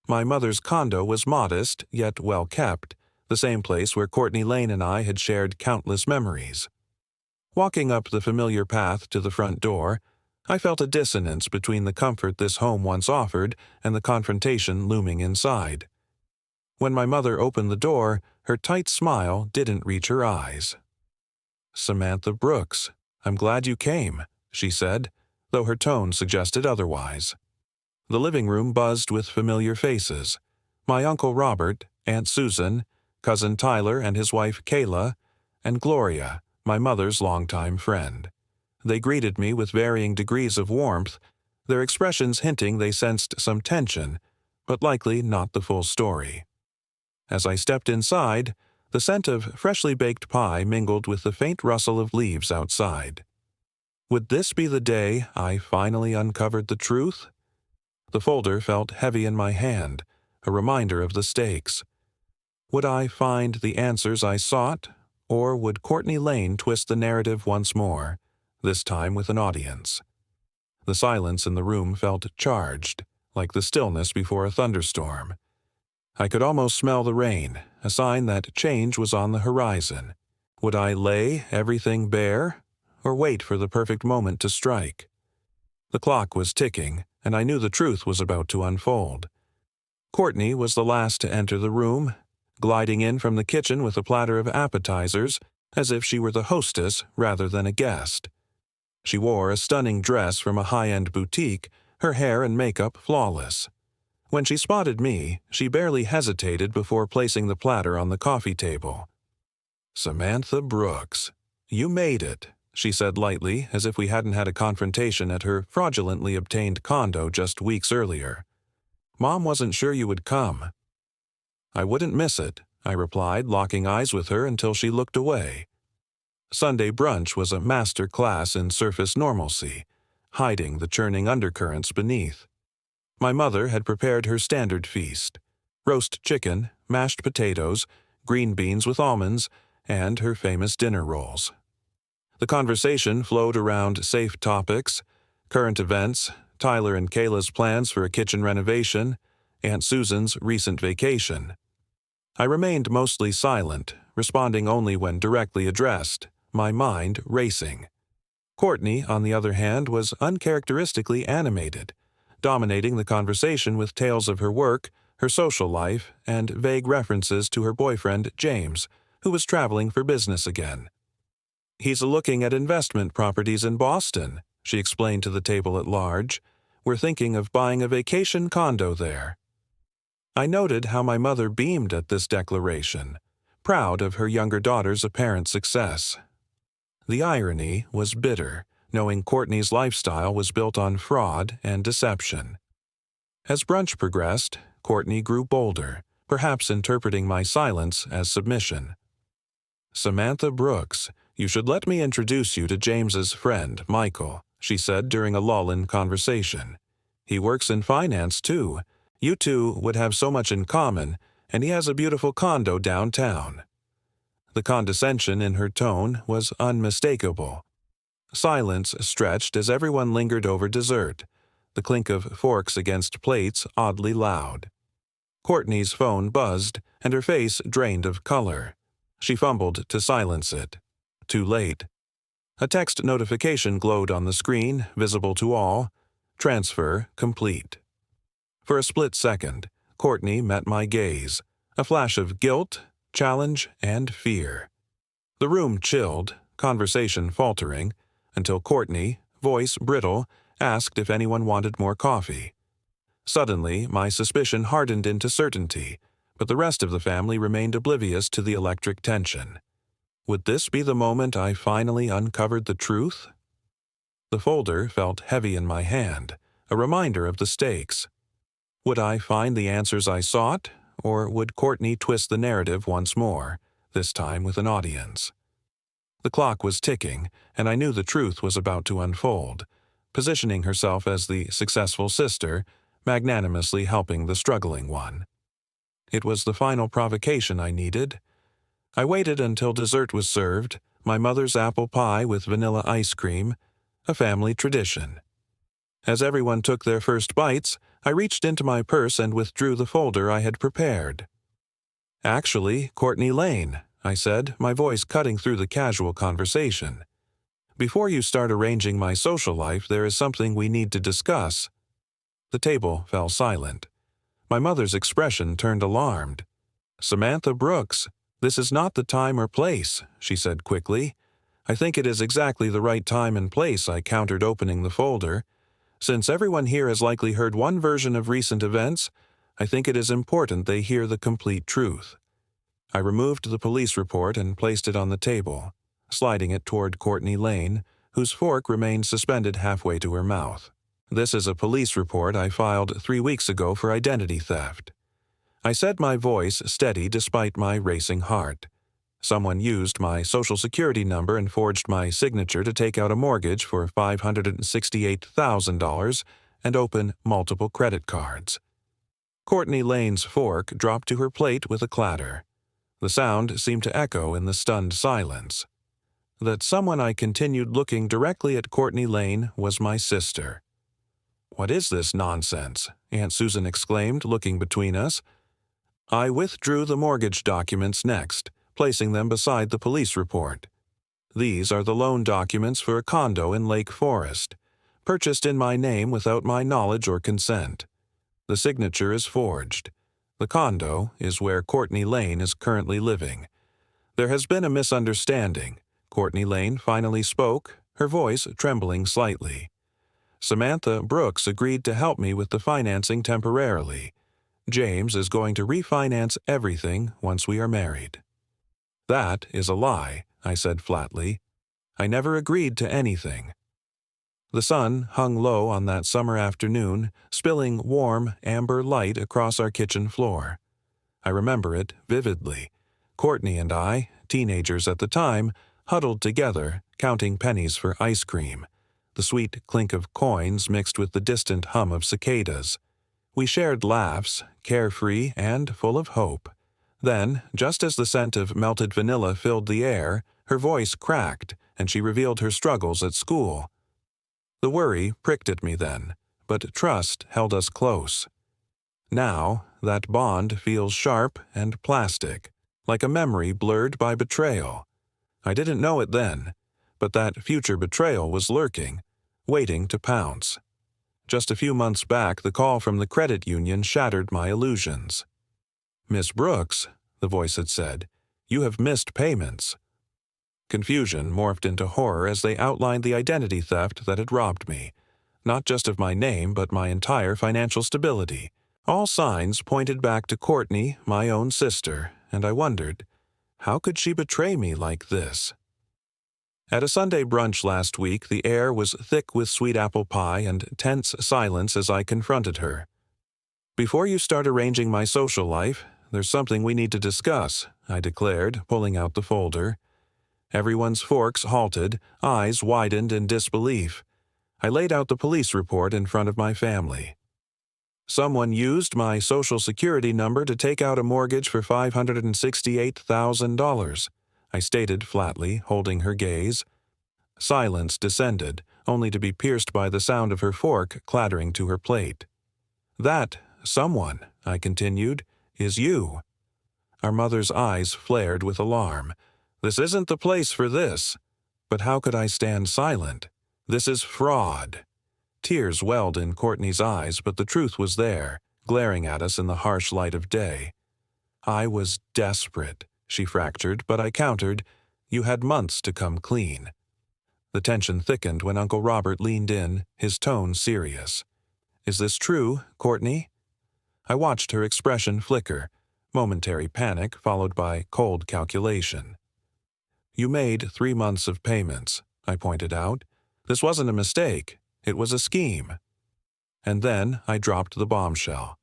My mother's condo was modest, yet well-kept, the same place where Courtney Lane and I had shared countless memories. Walking up the familiar path to the front door, I felt a dissonance between the comfort this home once offered and the confrontation looming inside. When my mother opened the door, her tight smile didn't reach her eyes. "Samantha Brooks, I'm glad you came," she said, though her tone suggested otherwise. The living room buzzed with familiar faces. My Uncle Robert, Aunt Susan, Cousin Tyler and his wife Kayla, and Gloria, my mother's longtime friend. They greeted me with varying degrees of warmth, their expressions hinting they sensed some tension, but likely not the full story. As I stepped inside, the scent of freshly baked pie mingled with the faint rustle of leaves outside. Would this be the day I finally uncovered the truth? The folder felt heavy in my hand, a reminder of the stakes. Would I find the answers I sought, or would Courtney Lane twist the narrative once more, this time with an audience? The silence in the room felt charged, like the stillness before a thunderstorm. I could almost smell the rain, a sign that change was on the horizon. Would I lay everything bare, or wait for the perfect moment to strike? The clock was ticking, and I knew the truth was about to unfold. Courtney was the last to enter the room, gliding in from the kitchen with a platter of appetizers, as if she were the hostess rather than a guest. She wore a stunning dress from a high-end boutique, her hair and makeup flawless. When she spotted me, she barely hesitated before placing the platter on the coffee table. "Samantha Brooks, you made it," she said lightly, as if we hadn't had a confrontation at her fraudulently obtained condo just weeks earlier. "Mom wasn't sure you would come." "I wouldn't miss it," I replied, locking eyes with her until she looked away. Sunday brunch was a master class in surface normalcy, hiding the churning undercurrents beneath. My mother had prepared her standard feast: roast chicken, mashed potatoes, green beans with almonds, and her famous dinner rolls. The conversation flowed around safe topics: current events, Tyler and Kayla's plans for a kitchen renovation, Aunt Susan's recent vacation. I remained mostly silent, responding only when directly addressed, my mind racing. Courtney, on the other hand, was uncharacteristically animated, dominating the conversation with tales of her work, her social life, and vague references to her boyfriend, James, who was traveling for business again. "He's looking at investment properties in Boston," she explained to the table at large. "We're thinking of buying a vacation condo there." I noted how my mother beamed at this declaration, proud of her younger daughter's apparent success. The irony was bitter, knowing Courtney's lifestyle was built on fraud and deception. As brunch progressed, Courtney grew bolder, perhaps interpreting my silence as submission. "Samantha Brooks, you should let me introduce you to James's friend, Michael," she said during a lull in conversation. "He works in finance, too. You two would have so much in common, and he has a beautiful condo downtown." The condescension in her tone was unmistakable. Silence stretched as everyone lingered over dessert, the clink of forks against plates oddly loud. Courtney's phone buzzed, and her face drained of color. She fumbled to silence it. Too late. A text notification glowed on the screen, visible to all. Transfer complete. For a split second, Courtney met my gaze, a flash of guilt, challenge, and fear. The room chilled, conversation faltering, until Courtney, voice brittle, asked if anyone wanted more coffee. Suddenly, my suspicion hardened into certainty, but the rest of the family remained oblivious to the electric tension. Would this be the moment I finally uncovered the truth? The folder felt heavy in my hand, a reminder of the stakes. Would I find the answers I sought, or would Courtney twist the narrative once more, this time with an audience? The clock was ticking, and I knew the truth was about to unfold, positioning herself as the successful sister, magnanimously helping the struggling one. It was the final provocation I needed. I waited until dessert was served, my mother's apple pie with vanilla ice cream, a family tradition. As everyone took their first bites, I reached into my purse and withdrew the folder I had prepared. "Actually, Courtney Lane," I said, my voice cutting through the casual conversation. "Before you start arranging my social life, there is something we need to discuss." The table fell silent. My mother's expression turned alarmed. "Samantha Brooks, this is not the time or place," she said quickly. "I think it is exactly the right time and place," I countered, opening the folder. "Since everyone here has likely heard one version of recent events, I think it is important they hear the complete truth." I removed the police report and placed it on the table, sliding it toward Courtney Lane, whose fork remained suspended halfway to her mouth. "This is a police report I filed 3 weeks ago for identity theft." I said, my voice steady despite my racing heart. "Someone used my Social Security number and forged my signature to take out a mortgage for $568,000 and open multiple credit cards." Courtney Lane's fork dropped to her plate with a clatter. The sound seemed to echo in the stunned silence. That someone I continued looking directly at Courtney Lane was my sister. "What is this nonsense?" Aunt Susan exclaimed, looking between us. I withdrew the mortgage documents next, placing them beside the police report. "These are the loan documents for a condo in Lake Forest, purchased in my name without my knowledge or consent. The signature is forged. The condo is where Courtney Lane is currently living. There has been a misunderstanding." Courtney Lane finally spoke, her voice trembling slightly. "Samantha Brooks agreed to help me with the financing temporarily. James is going to refinance everything once we are married." "That is a lie," I said flatly. "I never agreed to anything." The sun hung low on that summer afternoon, spilling warm, amber light across our kitchen floor. I remember it vividly. Courtney and I, teenagers at the time, huddled together, counting pennies for ice cream, the sweet clink of coins mixed with the distant hum of cicadas. We shared laughs, carefree and full of hope. Then, just as the scent of melted vanilla filled the air, her voice cracked, and she revealed her struggles at school. The worry pricked at me then, but trust held us close. Now, that bond feels sharp and plastic, like a memory blurred by betrayal. I didn't know it then, but that future betrayal was lurking, waiting to pounce. Just a few months back, the call from the credit union shattered my illusions. "Miss Brooks," the voice had said, "you have missed payments." Confusion morphed into horror as they outlined the identity theft that had robbed me, not just of my name but my entire financial stability. All signs pointed back to Courtney, my own sister, and I wondered, how could she betray me like this? At a Sunday brunch last week, the air was thick with sweet apple pie and tense silence as I confronted her. "Before you start arranging my social life, there's something we need to discuss," I declared, pulling out the folder. Everyone's forks halted, eyes widened in disbelief. I laid out the police report in front of my family. "Someone used my Social Security number to take out a mortgage for $568,000, I stated flatly, holding her gaze. Silence descended, only to be pierced by the sound of her fork clattering to her plate. "That someone," I continued, "is you." Our mother's eyes flared with alarm. "This isn't the place for this." But how could I stand silent? "This is fraud." Tears welled in Courtney's eyes, but the truth was there, glaring at us in the harsh light of day. I was desperate, she fractured, but I countered, you had months to come clean. The tension thickened when Uncle Robert leaned in, his tone serious. Is this true, Courtney? I watched her expression flicker, momentary panic followed by cold calculation. You made 3 months of payments, I pointed out. This wasn't a mistake, it was a scheme. And then I dropped the bombshell.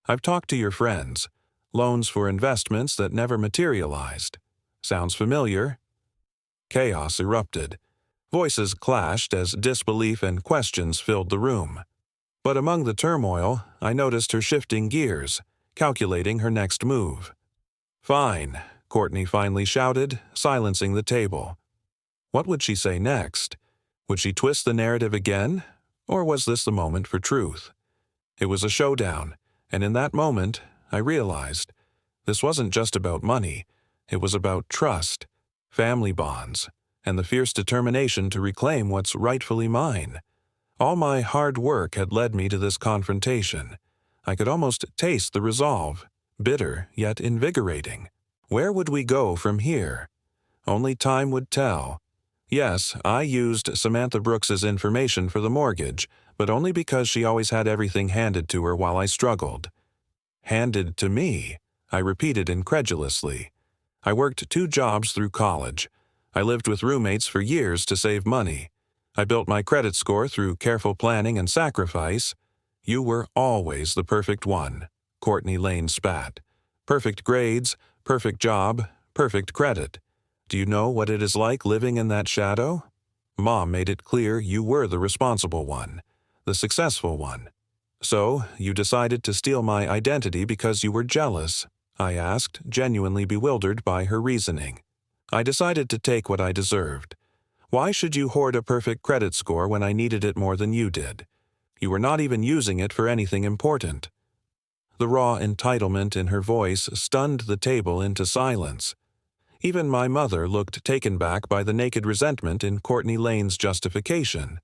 I've talked to your friends. Loans for investments that never materialized. Sounds familiar? Chaos erupted. Voices clashed as disbelief and questions filled the room. But among the turmoil, I noticed her shifting gears, calculating her next move. Fine, Courtney finally shouted, silencing the table. What would she say next? Would she twist the narrative again? Or was this the moment for truth? It was a showdown, and in that moment, I realized this wasn't just about money. It was about trust, family bonds, and the fierce determination to reclaim what's rightfully mine. All my hard work had led me to this confrontation. I could almost taste the resolve, bitter yet invigorating. Where would we go from here? Only time would tell. Yes, I used Samantha Brooks's information for the mortgage, but only because she always had everything handed to her while I struggled. Handed to me, I repeated incredulously. I worked 2 jobs through college. I lived with roommates for years to save money. I built my credit score through careful planning and sacrifice. You were always the perfect one, Courtney Lane spat. Perfect grades, perfect job, perfect credit. Do you know what it is like living in that shadow? Mom made it clear you were the responsible one, the successful one. So, you decided to steal my identity because you were jealous? I asked, genuinely bewildered by her reasoning. I decided to take what I deserved. Why should you hoard a perfect credit score when I needed it more than you did? You were not even using it for anything important. The raw entitlement in her voice stunned the table into silence. Even my mother looked taken back by the naked resentment in Courtney Lane's justification.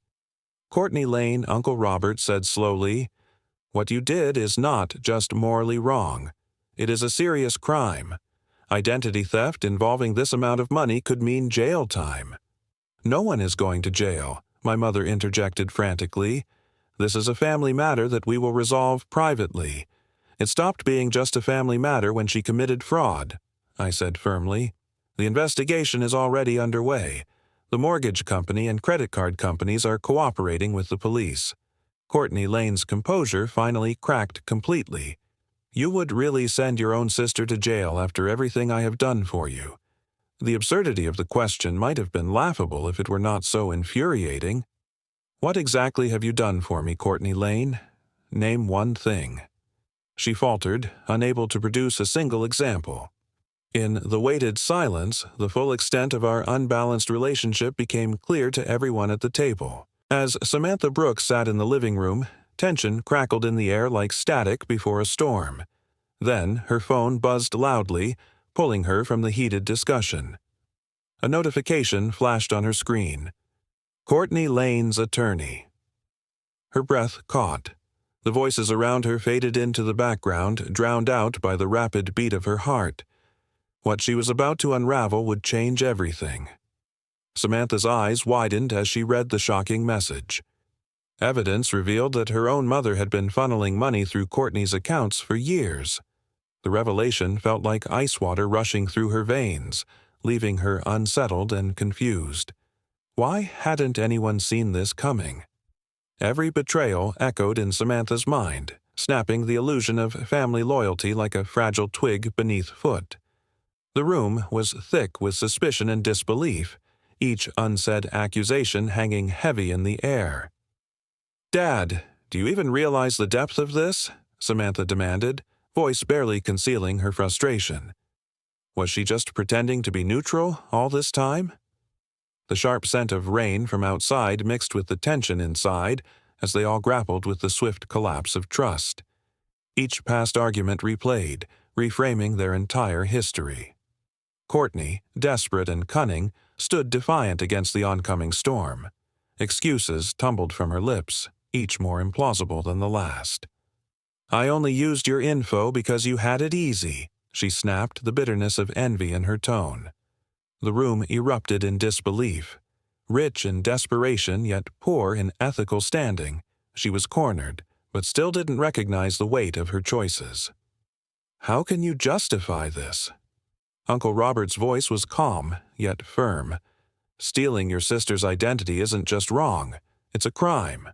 Courtney Lane, Uncle Robert said slowly, what you did is not just morally wrong. It is a serious crime. Identity theft involving this amount of money could mean jail time. No one is going to jail, my mother interjected frantically. This is a family matter that we will resolve privately. It stopped being just a family matter when she committed fraud, I said firmly. The investigation is already underway. The mortgage company and credit card companies are cooperating with the police. Courtney Lane's composure finally cracked completely. You would really send your own sister to jail after everything I have done for you? The absurdity of the question might have been laughable if it were not so infuriating. What exactly have you done for me, Courtney Lane? Name one thing. She faltered, unable to produce a single example. In the weighted silence, the full extent of our unbalanced relationship became clear to everyone at the table. As Samantha Brooks sat in the living room, tension crackled in the air like static before a storm. Then her phone buzzed loudly, pulling her from the heated discussion. A notification flashed on her screen. Courtney Lane's attorney. Her breath caught. The voices around her faded into the background, drowned out by the rapid beat of her heart. What she was about to unravel would change everything. Samantha's eyes widened as she read the shocking message. Evidence revealed that her own mother had been funneling money through Courtney's accounts for years. The revelation felt like ice water rushing through her veins, leaving her unsettled and confused. Why hadn't anyone seen this coming? Every betrayal echoed in Samantha's mind, snapping the illusion of family loyalty like a fragile twig beneath foot. The room was thick with suspicion and disbelief, each unsaid accusation hanging heavy in the air. Dad, do you even realize the depth of this? Samantha demanded, voice barely concealing her frustration. Was she just pretending to be neutral all this time? The sharp scent of rain from outside mixed with the tension inside as they all grappled with the swift collapse of trust. Each past argument replayed, reframing their entire history. Courtney, desperate and cunning, stood defiant against the oncoming storm. Excuses tumbled from her lips, each more implausible than the last. I only used your info because you had it easy, she snapped, the bitterness of envy in her tone. The room erupted in disbelief. Rich in desperation, yet poor in ethical standing, she was cornered, but still didn't recognize the weight of her choices. How can you justify this? Uncle Robert's voice was calm, yet firm. Stealing your sister's identity isn't just wrong, it's a crime.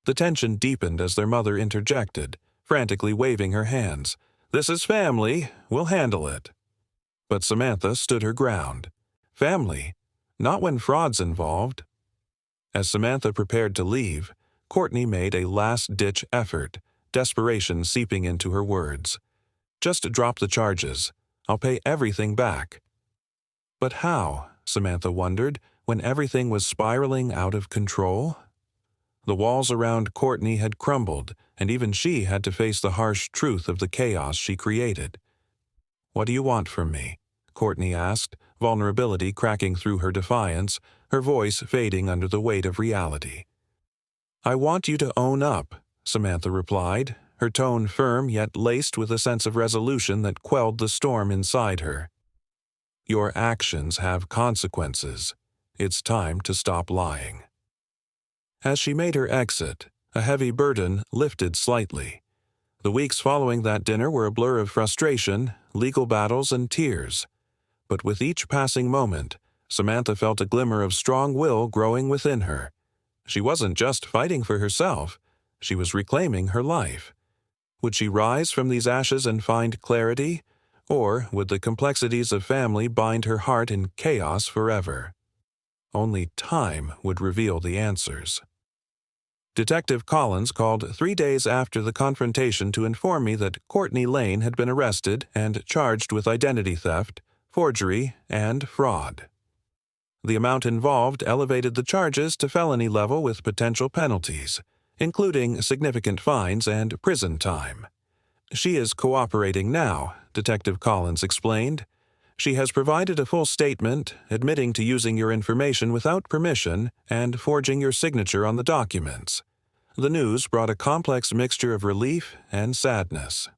The tension deepened as their mother interjected, frantically waving her hands. This is family, we'll handle it. But Samantha stood her ground. Family? Not when fraud's involved. As Samantha prepared to leave, Courtney made a last-ditch effort, desperation seeping into her words. Just drop the charges. I'll pay everything back. But how, Samantha wondered, when everything was spiraling out of control? The walls around Courtney had crumbled, and even she had to face the harsh truth of the chaos she created. What do you want from me? Courtney asked, vulnerability cracking through her defiance, her voice fading under the weight of reality. I want you to own up, Samantha replied, her tone firm yet laced with a sense of resolution that quelled the storm inside her. Your actions have consequences. It's time to stop lying. As she made her exit, a heavy burden lifted slightly. The weeks following that dinner were a blur of frustration, legal battles, and tears. But with each passing moment, Samantha felt a glimmer of strong will growing within her. She wasn't just fighting for herself, she was reclaiming her life. Would she rise from these ashes and find clarity, or would the complexities of family bind her heart in chaos forever? Only time would reveal the answers. Detective Collins called 3 days after the confrontation to inform me that Courtney Lane had been arrested and charged with identity theft, forgery, and fraud. The amount involved elevated the charges to felony level with potential penalties, including significant fines and prison time. She is cooperating now, Detective Collins explained. She has provided a full statement admitting to using your information without permission and forging your signature on the documents. The news brought a complex mixture of relief and sadness.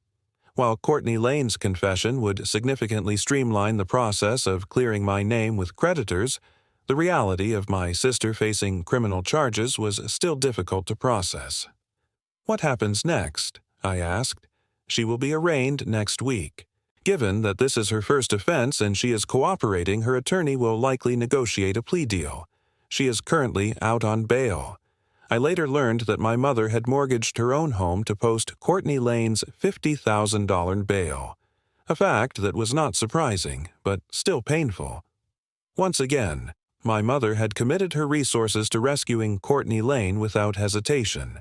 While Courtney Lane's confession would significantly streamline the process of clearing my name with creditors, the reality of my sister facing criminal charges was still difficult to process. What happens next? I asked. She will be arraigned next week. Given that this is her first offense and she is cooperating, her attorney will likely negotiate a plea deal. She is currently out on bail. I later learned that my mother had mortgaged her own home to post Courtney Lane's $50,000 bail, a fact that was not surprising, but still painful. Once again, my mother had committed her resources to rescuing Courtney Lane without hesitation.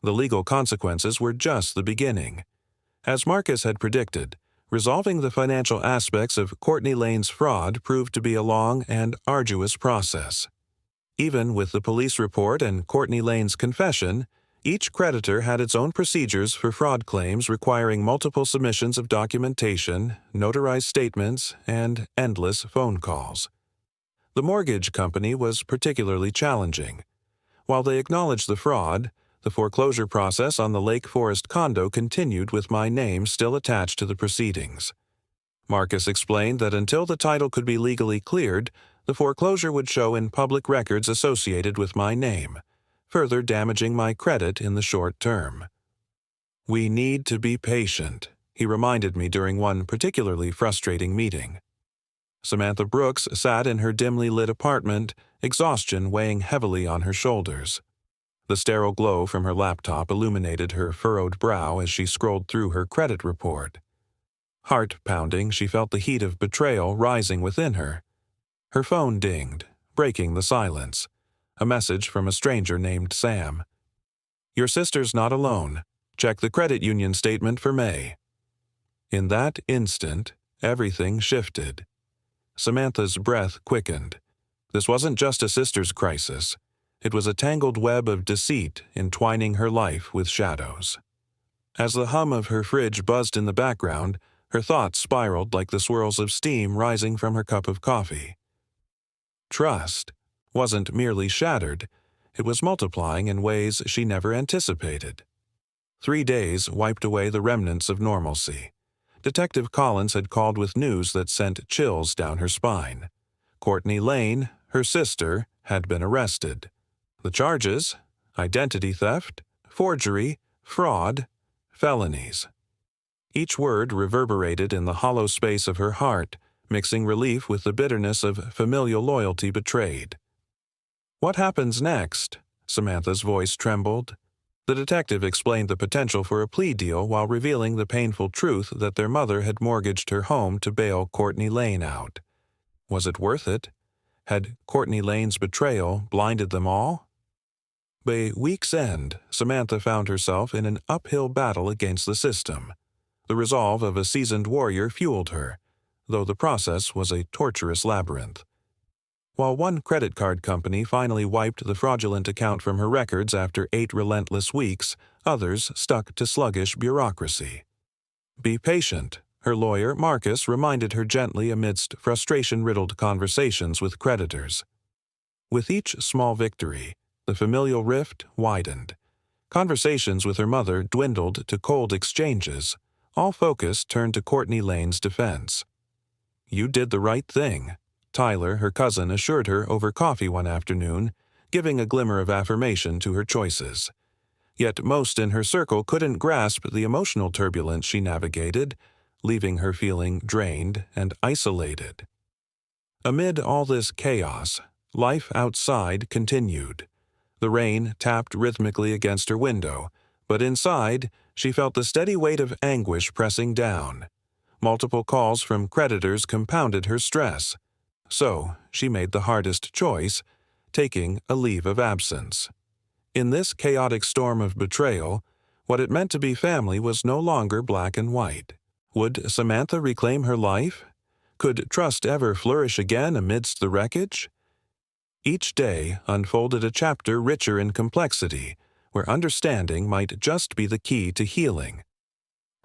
The legal consequences were just the beginning. As Marcus had predicted, resolving the financial aspects of Courtney Lane's fraud proved to be a long and arduous process. Even with the police report and Courtney Lane's confession, each creditor had its own procedures for fraud claims requiring multiple submissions of documentation, notarized statements, and endless phone calls. The mortgage company was particularly challenging. While they acknowledged the fraud, the foreclosure process on the Lake Forest condo continued with my name still attached to the proceedings. Marcus explained that until the title could be legally cleared, the foreclosure would show in public records associated with my name, further damaging my credit in the short term. We need to be patient, he reminded me during one particularly frustrating meeting. Samantha Brooks sat in her dimly lit apartment, exhaustion weighing heavily on her shoulders. The sterile glow from her laptop illuminated her furrowed brow as she scrolled through her credit report. Heart pounding, she felt the heat of betrayal rising within her. Her phone dinged, breaking the silence. A message from a stranger named Sam. Your sister's not alone. Check the credit union statement for May. In that instant, everything shifted. Samantha's breath quickened. This wasn't just a sister's crisis. It was a tangled web of deceit entwining her life with shadows. As the hum of her fridge buzzed in the background, her thoughts spiraled like the swirls of steam rising from her cup of coffee. Trust wasn't merely shattered, it was multiplying in ways she never anticipated. 3 days wiped away the remnants of normalcy. Detective Collins had called with news that sent chills down her spine. Courtney Lane, her sister, had been arrested. The charges: identity theft, forgery, fraud, felonies. Each word reverberated in the hollow space of her heart, mixing relief with the bitterness of familial loyalty betrayed. "What happens next?" Samantha's voice trembled. The detective explained the potential for a plea deal while revealing the painful truth that their mother had mortgaged her home to bail Courtney Lane out. Was it worth it? Had Courtney Lane's betrayal blinded them all? By week's end, Samantha found herself in an uphill battle against the system. The resolve of a seasoned warrior fueled her, though the process was a torturous labyrinth. While one credit card company finally wiped the fraudulent account from her records after 8 relentless weeks, others stuck to sluggish bureaucracy. "Be patient," her lawyer, Marcus, reminded her gently amidst frustration-riddled conversations with creditors. With each small victory, the familial rift widened. Conversations with her mother dwindled to cold exchanges. All focus turned to Courtney Lane's defense. "You did the right thing," Tyler, her cousin, assured her over coffee one afternoon, giving a glimmer of affirmation to her choices. Yet most in her circle couldn't grasp the emotional turbulence she navigated, leaving her feeling drained and isolated. Amid all this chaos, life outside continued. The rain tapped rhythmically against her window, but inside, she felt the steady weight of anguish pressing down. Multiple calls from creditors compounded her stress. So, she made the hardest choice, taking a leave of absence. In this chaotic storm of betrayal, what it meant to be family was no longer black and white. Would Samantha reclaim her life? Could trust ever flourish again amidst the wreckage? Each day unfolded a chapter richer in complexity, where understanding might just be the key to healing.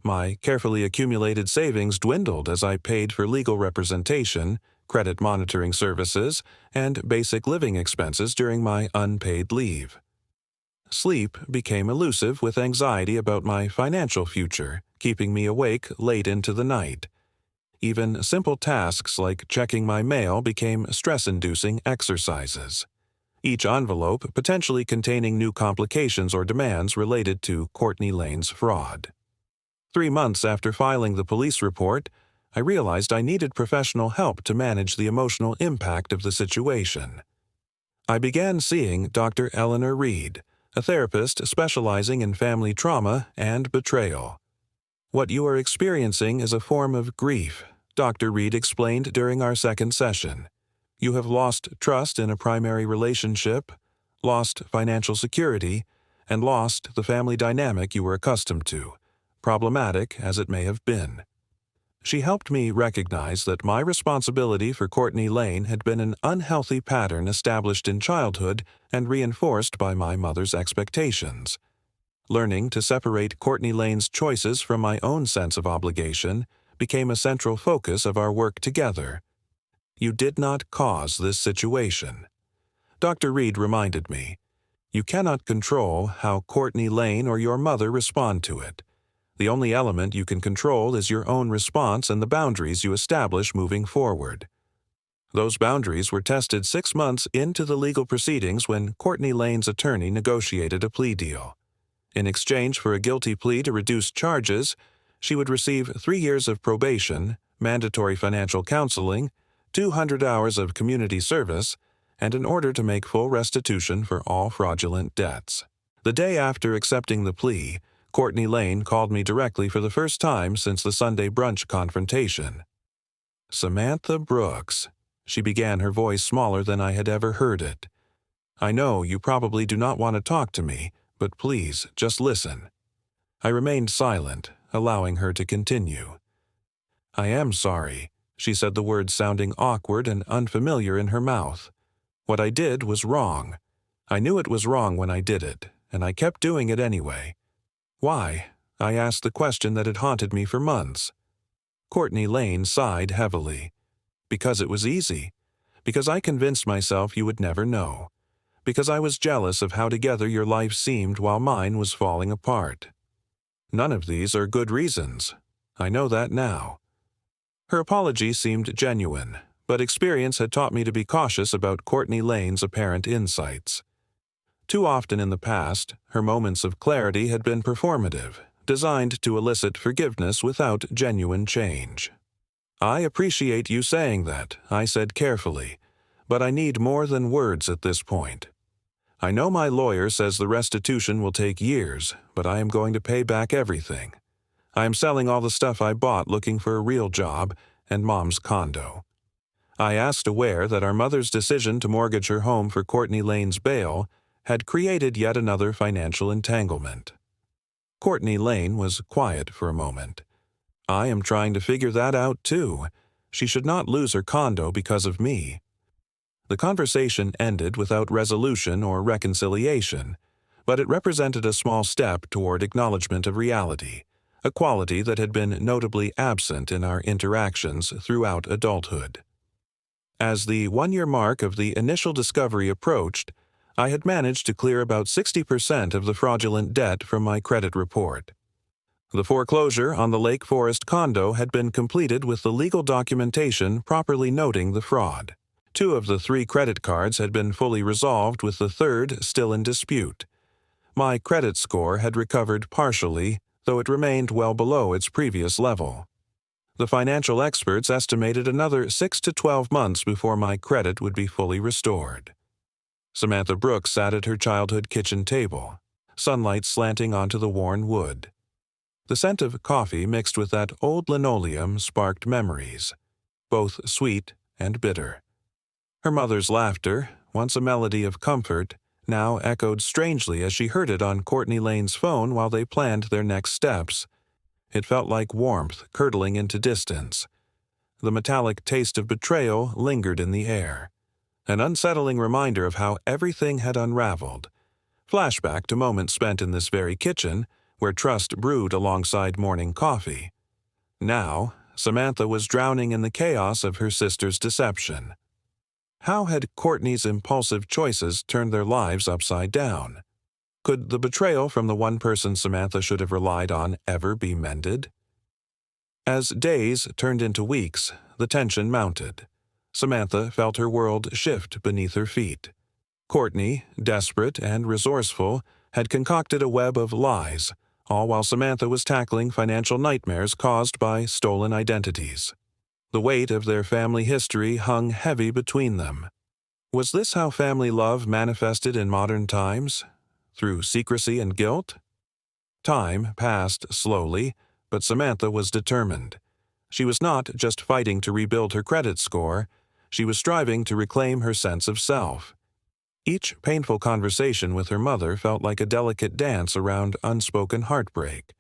My carefully accumulated savings dwindled as I paid for legal representation, credit monitoring services, and basic living expenses during my unpaid leave. Sleep became elusive with anxiety about my financial future, keeping me awake late into the night. Even simple tasks like checking my mail became stress-inducing exercises, each envelope potentially containing new complications or demands related to Courtney Lane's fraud. 3 months after filing the police report, I realized I needed professional help to manage the emotional impact of the situation. I began seeing Dr. Eleanor Reed, a therapist specializing in family trauma and betrayal. "What you are experiencing is a form of grief," Dr. Reed explained during our second session. "You have lost trust in a primary relationship, lost financial security, and lost the family dynamic you were accustomed to, problematic as it may have been." She helped me recognize that my responsibility for Courtney Lane had been an unhealthy pattern established in childhood and reinforced by my mother's expectations. Learning to separate Courtney Lane's choices from my own sense of obligation became a central focus of our work together. "You did not cause this situation," Dr. Reed reminded me. "You cannot control how Courtney Lane or your mother respond to it. The only element you can control is your own response and the boundaries you establish moving forward." Those boundaries were tested 6 months into the legal proceedings when Courtney Lane's attorney negotiated a plea deal. In exchange for a guilty plea to reduce charges, she would receive 3 years of probation, mandatory financial counseling, 200 hours of community service, and an order to make full restitution for all fraudulent debts. The day after accepting the plea, Courtney Lane called me directly for the first time since the Sunday brunch confrontation. "Samantha Brooks," she began, her voice smaller than I had ever heard it. "I know you probably do not want to talk to me, but please, just listen." I remained silent, allowing her to continue. "I am sorry," she said, the words sounding awkward and unfamiliar in her mouth. "What I did was wrong. I knew it was wrong when I did it, and I kept doing it anyway." "Why?" I asked the question that had haunted me for months. Courtney Lane sighed heavily. "Because it was easy. Because I convinced myself you would never know. Because I was jealous of how together your life seemed while mine was falling apart." None of these are good reasons. I know that now. Her apology seemed genuine, but experience had taught me to be cautious about Courtney Lane's apparent insights. Too often in the past, her moments of clarity had been performative, designed to elicit forgiveness without genuine change. "I appreciate you saying that," I said carefully, "but I need more than words at this point. I know my lawyer says the restitution will take years, but I am going to pay back everything. I am selling all the stuff I bought looking for a real job and Mom's condo." I asked, aware that our mother's decision to mortgage her home for Courtney Lane's bail had created yet another financial entanglement. Courtney Lane was quiet for a moment. "I am trying to figure that out too. She should not lose her condo because of me." The conversation ended without resolution or reconciliation, but it represented a small step toward acknowledgement of reality, a quality that had been notably absent in our interactions throughout adulthood. As the one-year mark of the initial discovery approached, I had managed to clear about 60% of the fraudulent debt from my credit report. The foreclosure on the Lake Forest condo had been completed with the legal documentation properly noting the fraud. 2 of the 3 credit cards had been fully resolved, with the third still in dispute. My credit score had recovered partially, though it remained well below its previous level. The financial experts estimated another 6 to 12 months before my credit would be fully restored. Samantha Brooks sat at her childhood kitchen table, sunlight slanting onto the worn wood. The scent of coffee mixed with that old linoleum sparked memories, both sweet and bitter. Her mother's laughter, once a melody of comfort, now echoed strangely as she heard it on Courtney Lane's phone while they planned their next steps. It felt like warmth curdling into distance. The metallic taste of betrayal lingered in the air, an unsettling reminder of how everything had unraveled. Flashback to moments spent in this very kitchen, where trust brewed alongside morning coffee. Now, Samantha was drowning in the chaos of her sister's deception. How had Courtney's impulsive choices turned their lives upside down? Could the betrayal from the one person Samantha should have relied on ever be mended? As days turned into weeks, the tension mounted. Samantha felt her world shift beneath her feet. Courtney, desperate and resourceful, had concocted a web of lies, all while Samantha was tackling financial nightmares caused by stolen identities. The weight of their family history hung heavy between them. Was this how family love manifested in modern times? Through secrecy and guilt? Time passed slowly, but Samantha was determined. She was not just fighting to rebuild her credit score, she was striving to reclaim her sense of self. Each painful conversation with her mother felt like a delicate dance around unspoken heartbreak.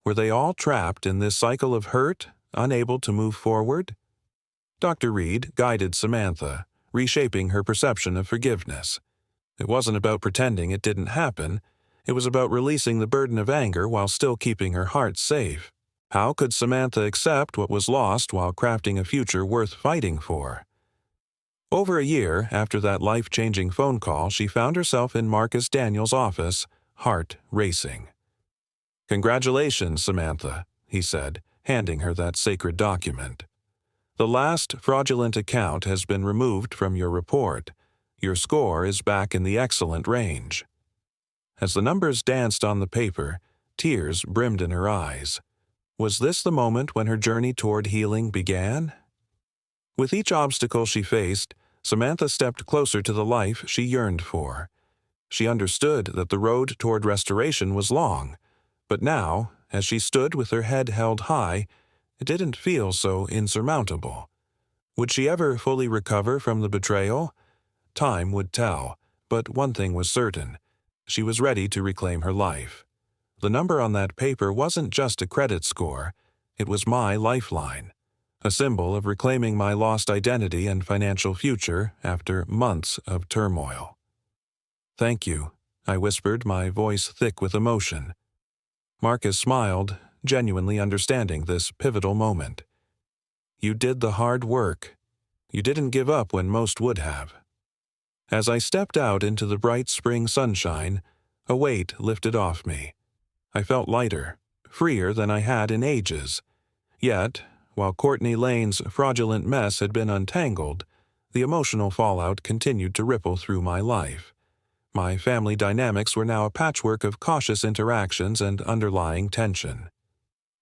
Were they all trapped in this cycle of hurt, unable to move forward? Dr. Reed guided Samantha, reshaping her perception of forgiveness. It wasn't about pretending it didn't happen. It was about releasing the burden of anger while still keeping her heart safe. How could Samantha accept what was lost while crafting a future worth fighting for? Over a year after that life-changing phone call, she found herself in Marcus Daniels' office, heart racing. "Congratulations, Samantha," he said, handing her that sacred document. "The last fraudulent account has been removed from your report. Your score is back in the excellent range." As the numbers danced on the paper, tears brimmed in her eyes. Was this the moment when her journey toward healing began? With each obstacle she faced, Samantha stepped closer to the life she yearned for. She understood that the road toward restoration was long, but now, as she stood with her head held high, it didn't feel so insurmountable. Would she ever fully recover from the betrayal? Time would tell, but one thing was certain. She was ready to reclaim her life. The number on that paper wasn't just a credit score, it was my lifeline, a symbol of reclaiming my lost identity and financial future after months of turmoil. "Thank you," I whispered, my voice thick with emotion. Marcus smiled, genuinely understanding this pivotal moment. "You did the hard work. You didn't give up when most would have." As I stepped out into the bright spring sunshine, a weight lifted off me. I felt lighter, freer than I had in ages. Yet, while Courtney Lane's fraudulent mess had been untangled, the emotional fallout continued to ripple through my life. My family dynamics were now a patchwork of cautious interactions and underlying tension.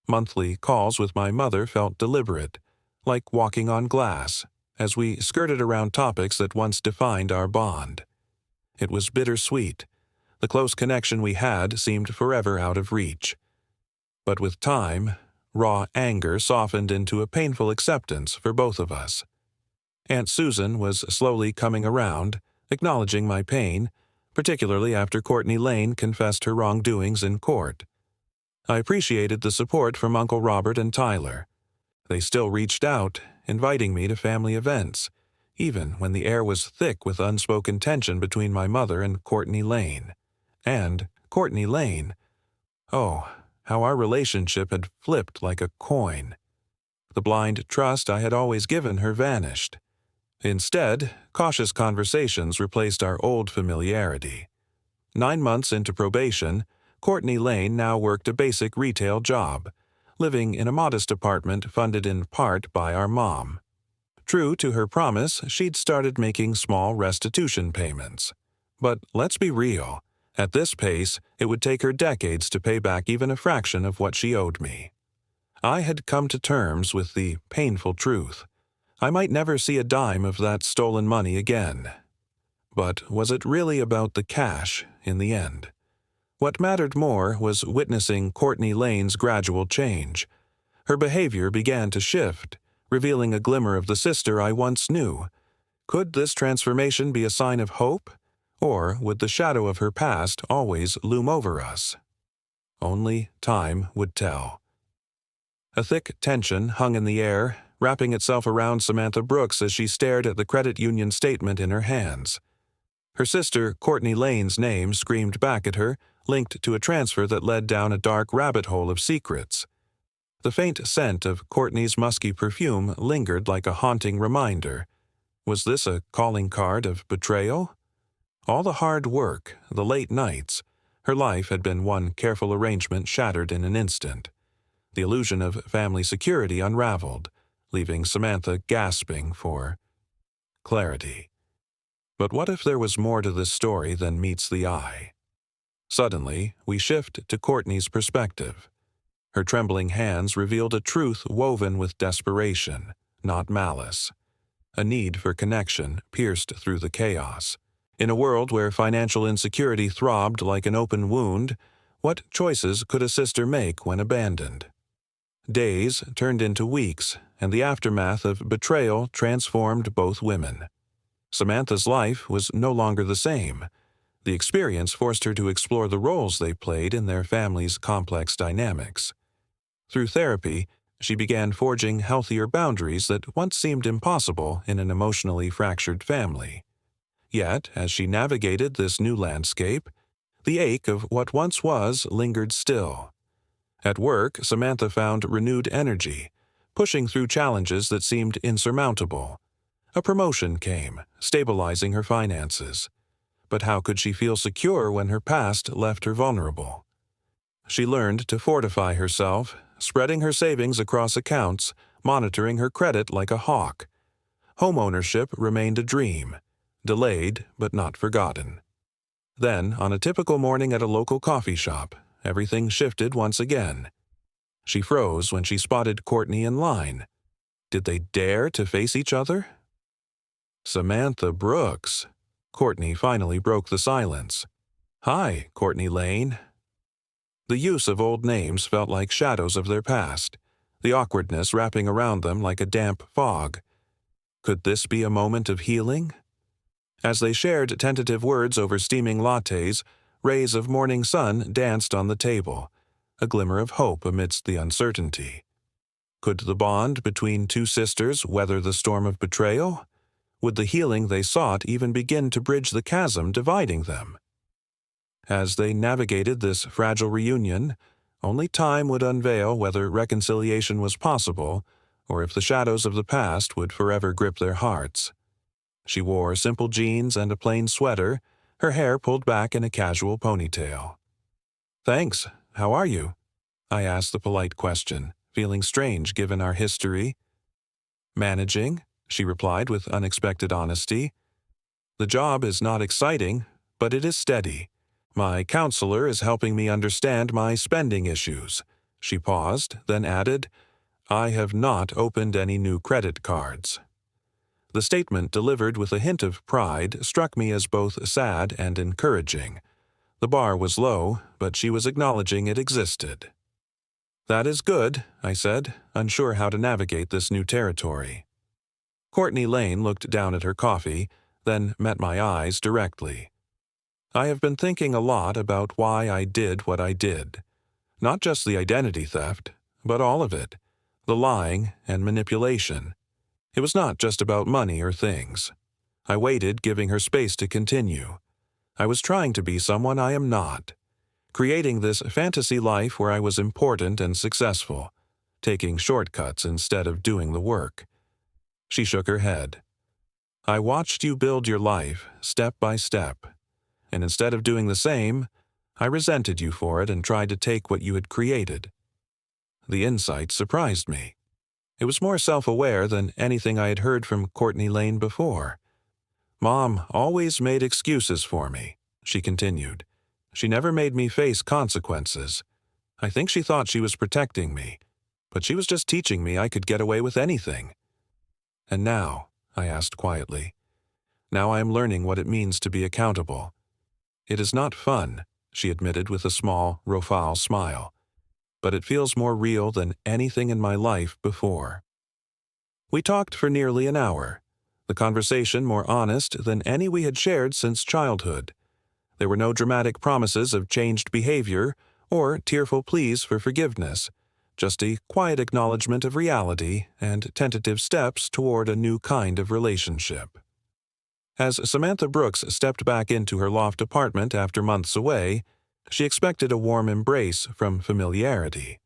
Monthly calls with my mother felt deliberate, like walking on glass, as we skirted around topics that once defined our bond. It was bittersweet. The close connection we had seemed forever out of reach. But with time, raw anger softened into a painful acceptance for both of us. Aunt Susan was slowly coming around, acknowledging my pain, particularly after Courtney Lane confessed her wrongdoings in court. I appreciated the support from Uncle Robert and Tyler. They still reached out, inviting me to family events, even when the air was thick with unspoken tension between my mother and Courtney Lane. And Courtney Lane. Oh, how our relationship had flipped like a coin. The blind trust I had always given her vanished. Instead, cautious conversations replaced our old familiarity. 9 months into probation, Courtney Lane now worked a basic retail job, living in a modest apartment funded in part by our mom. True to her promise, she'd started making small restitution payments. But let's be real. At this pace, it would take her decades to pay back even a fraction of what she owed me. I had come to terms with the painful truth. I might never see a dime of that stolen money again. But was it really about the cash in the end? What mattered more was witnessing Courtney Lane's gradual change. Her behavior began to shift, revealing a glimmer of the sister I once knew. Could this transformation be a sign of hope? Or would the shadow of her past always loom over us? Only time would tell. A thick tension hung in the air, wrapping itself around Samantha Brooks as she stared at the credit union statement in her hands. Her sister, Courtney Lane's name screamed back at her, linked to a transfer that led down a dark rabbit hole of secrets. The faint scent of Courtney's musky perfume lingered like a haunting reminder. Was this a calling card of betrayal? All the hard work, the late nights, her life had been one careful arrangement shattered in an instant. The illusion of family security unraveled, leaving Samantha gasping for clarity. But what if there was more to this story than meets the eye? Suddenly, we shift to Courtney's perspective. Her trembling hands revealed a truth woven with desperation, not malice. A need for connection pierced through the chaos. In a world where financial insecurity throbbed like an open wound, what choices could a sister make when abandoned? Days turned into weeks, and the aftermath of betrayal transformed both women. Samantha's life was no longer the same. The experience forced her to explore the roles they played in their family's complex dynamics. Through therapy, she began forging healthier boundaries that once seemed impossible in an emotionally fractured family. Yet, as she navigated this new landscape, the ache of what once was lingered still. At work, Samantha found renewed energy, pushing through challenges that seemed insurmountable. A promotion came, stabilizing her finances. But how could she feel secure when her past left her vulnerable? She learned to fortify herself, spreading her savings across accounts, monitoring her credit like a hawk. Homeownership remained a dream, delayed but not forgotten. Then, on a typical morning at a local coffee shop, everything shifted once again. She froze when she spotted Courtney in line. Did they dare to face each other? Samantha Brooks. Courtney finally broke the silence. Hi, Courtney Lane. The use of old names felt like shadows of their past, the awkwardness wrapping around them like a damp fog. Could this be a moment of healing? As they shared tentative words over steaming lattes, rays of morning sun danced on the table, a glimmer of hope amidst the uncertainty. Could the bond between two sisters weather the storm of betrayal? Would the healing they sought even begin to bridge the chasm dividing them? As they navigated this fragile reunion, only time would unveil whether reconciliation was possible or if the shadows of the past would forever grip their hearts. She wore simple jeans and a plain sweater, her hair pulled back in a casual ponytail. Thanks. How are you? I asked the polite question, feeling strange given our history. Managing, she replied with unexpected honesty. The job is not exciting, but it is steady. My counselor is helping me understand my spending issues. She paused, then added, I have not opened any new credit cards. The statement, delivered with a hint of pride, struck me as both sad and encouraging. The bar was low, but she was acknowledging it existed. That is good, I said, unsure how to navigate this new territory. Courtney Lane looked down at her coffee, then met my eyes directly. I have been thinking a lot about why I did what I did. Not just the identity theft, but all of it. The lying and manipulation. It was not just about money or things. I waited, giving her space to continue. I was trying to be someone I am not. Creating this fantasy life where I was important and successful, taking shortcuts instead of doing the work. She shook her head. I watched you build your life, step by step, and instead of doing the same, I resented you for it and tried to take what you had created. The insight surprised me. It was more self-aware than anything I had heard from Courtney Lane before. Mom always made excuses for me, she continued. She never made me face consequences. I think she thought she was protecting me, but she was just teaching me I could get away with anything. And now, I asked quietly, now I am learning what it means to be accountable. It is not fun, she admitted with a small, Rofal smile, but it feels more real than anything in my life before. We talked for nearly an hour, the conversation more honest than any we had shared since childhood. There were no dramatic promises of changed behavior or tearful pleas for forgiveness, just a quiet acknowledgement of reality and tentative steps toward a new kind of relationship. As Samantha Brooks stepped back into her loft apartment after months away, she expected a warm embrace from familiarity.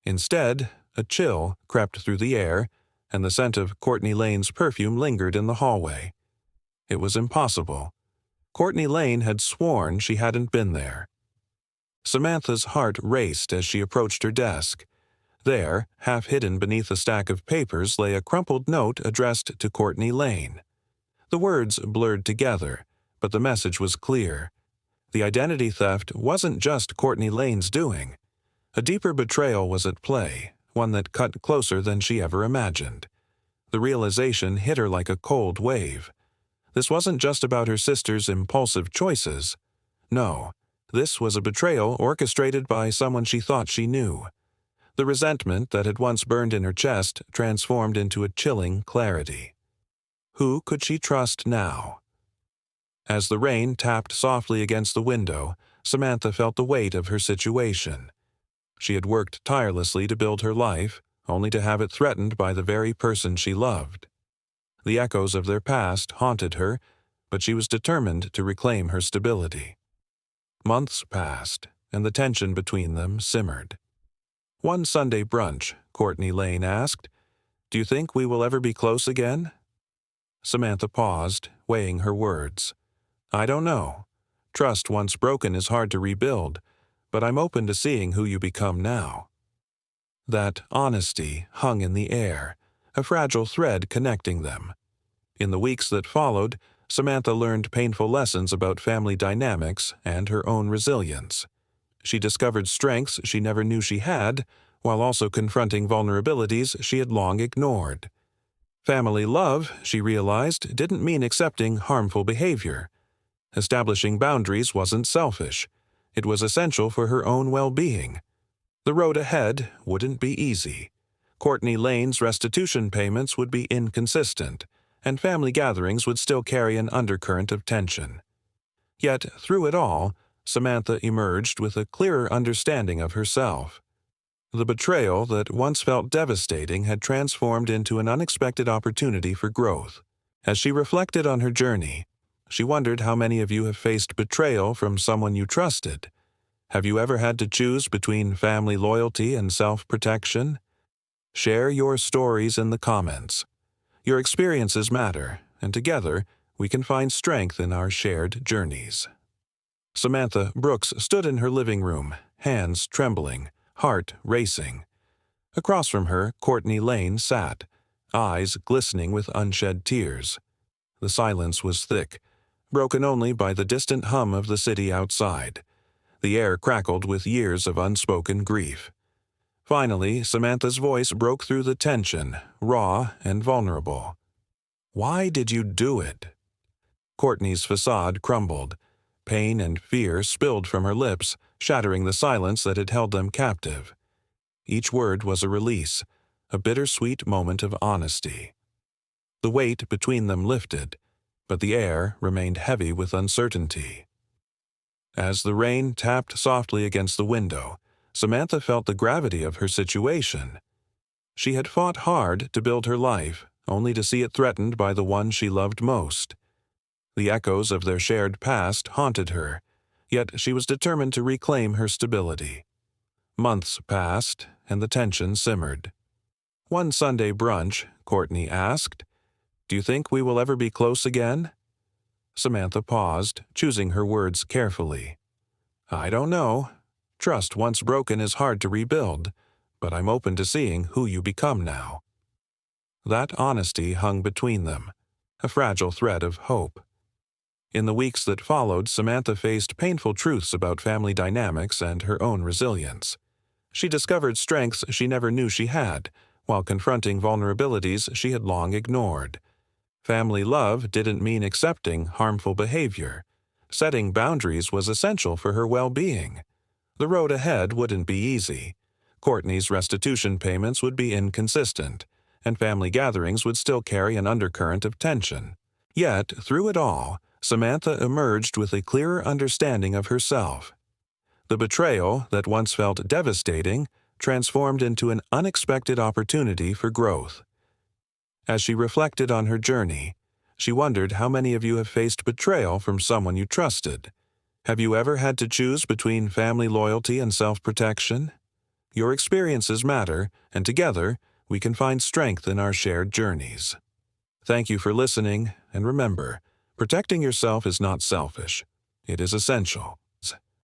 Instead, a chill crept through the air, and the scent of Courtney Lane's perfume lingered in the hallway. It was impossible. Courtney Lane had sworn she hadn't been there. Samantha's heart raced as she approached her desk. There, half hidden beneath a stack of papers, lay a crumpled note addressed to Courtney Lane. The words blurred together, but the message was clear. The identity theft wasn't just Courtney Lane's doing. A deeper betrayal was at play, one that cut closer than she ever imagined. The realization hit her like a cold wave. This wasn't just about her sister's impulsive choices. No, this was a betrayal orchestrated by someone she thought she knew. The resentment that had once burned in her chest transformed into a chilling clarity. Who could she trust now? As the rain tapped softly against the window, Samantha felt the weight of her situation. She had worked tirelessly to build her life, only to have it threatened by the very person she loved. The echoes of their past haunted her, but she was determined to reclaim her stability. Months passed, and the tension between them simmered. One Sunday brunch, Courtney Lane asked, "Do you think we will ever be close again?" Samantha paused, weighing her words. "I don't know. Trust once broken is hard to rebuild, but I'm open to seeing who you become now." That honesty hung in the air, a fragile thread connecting them. In the weeks that followed, Samantha learned painful lessons about family dynamics and her own resilience. She discovered strengths she never knew she had, while also confronting vulnerabilities she had long ignored. Family love, she realized, didn't mean accepting harmful behavior. Establishing boundaries wasn't selfish. It was essential for her own well-being. The road ahead wouldn't be easy. Courtney Lane's restitution payments would be inconsistent, and family gatherings would still carry an undercurrent of tension. Yet, through it all, Samantha emerged with a clearer understanding of herself. The betrayal that once felt devastating had transformed into an unexpected opportunity for growth. As she reflected on her journey, she wondered how many of you have faced betrayal from someone you trusted. Have you ever had to choose between family loyalty and self-protection? Share your stories in the comments. Your experiences matter, and together we can find strength in our shared journeys. Samantha Brooks stood in her living room, hands trembling, heart racing. Across from her, Courtney Lane sat, eyes glistening with unshed tears. The silence was thick, broken only by the distant hum of the city outside. The air crackled with years of unspoken grief. Finally, Samantha's voice broke through the tension, raw and vulnerable. "Why did you do it?" Courtney's facade crumbled. Pain and fear spilled from her lips, shattering the silence that had held them captive. Each word was a release, a bittersweet moment of honesty. The weight between them lifted, but the air remained heavy with uncertainty. As the rain tapped softly against the window, Samantha felt the gravity of her situation. She had fought hard to build her life, only to see it threatened by the one she loved most. The echoes of their shared past haunted her, yet she was determined to reclaim her stability. Months passed, and the tension simmered. One Sunday brunch, Courtney asked, "Do you think we will ever be close again?" Samantha paused, choosing her words carefully. "I don't know. Trust once broken is hard to rebuild, but I'm open to seeing who you become now." That honesty hung between them, a fragile thread of hope. In the weeks that followed, Samantha faced painful truths about family dynamics and her own resilience. She discovered strengths she never knew she had, while confronting vulnerabilities she had long ignored. Family love didn't mean accepting harmful behavior. Setting boundaries was essential for her well-being. The road ahead wouldn't be easy. Courtney's restitution payments would be inconsistent, and family gatherings would still carry an undercurrent of tension. Yet, through it all, Samantha emerged with a clearer understanding of herself. The betrayal that once felt devastating transformed into an unexpected opportunity for growth. As she reflected on her journey, she wondered how many of you have faced betrayal from someone you trusted. Have you ever had to choose between family loyalty and self-protection? Your experiences matter, and together, we can find strength in our shared journeys. Thank you for listening, and remember, protecting yourself is not selfish. It is essential.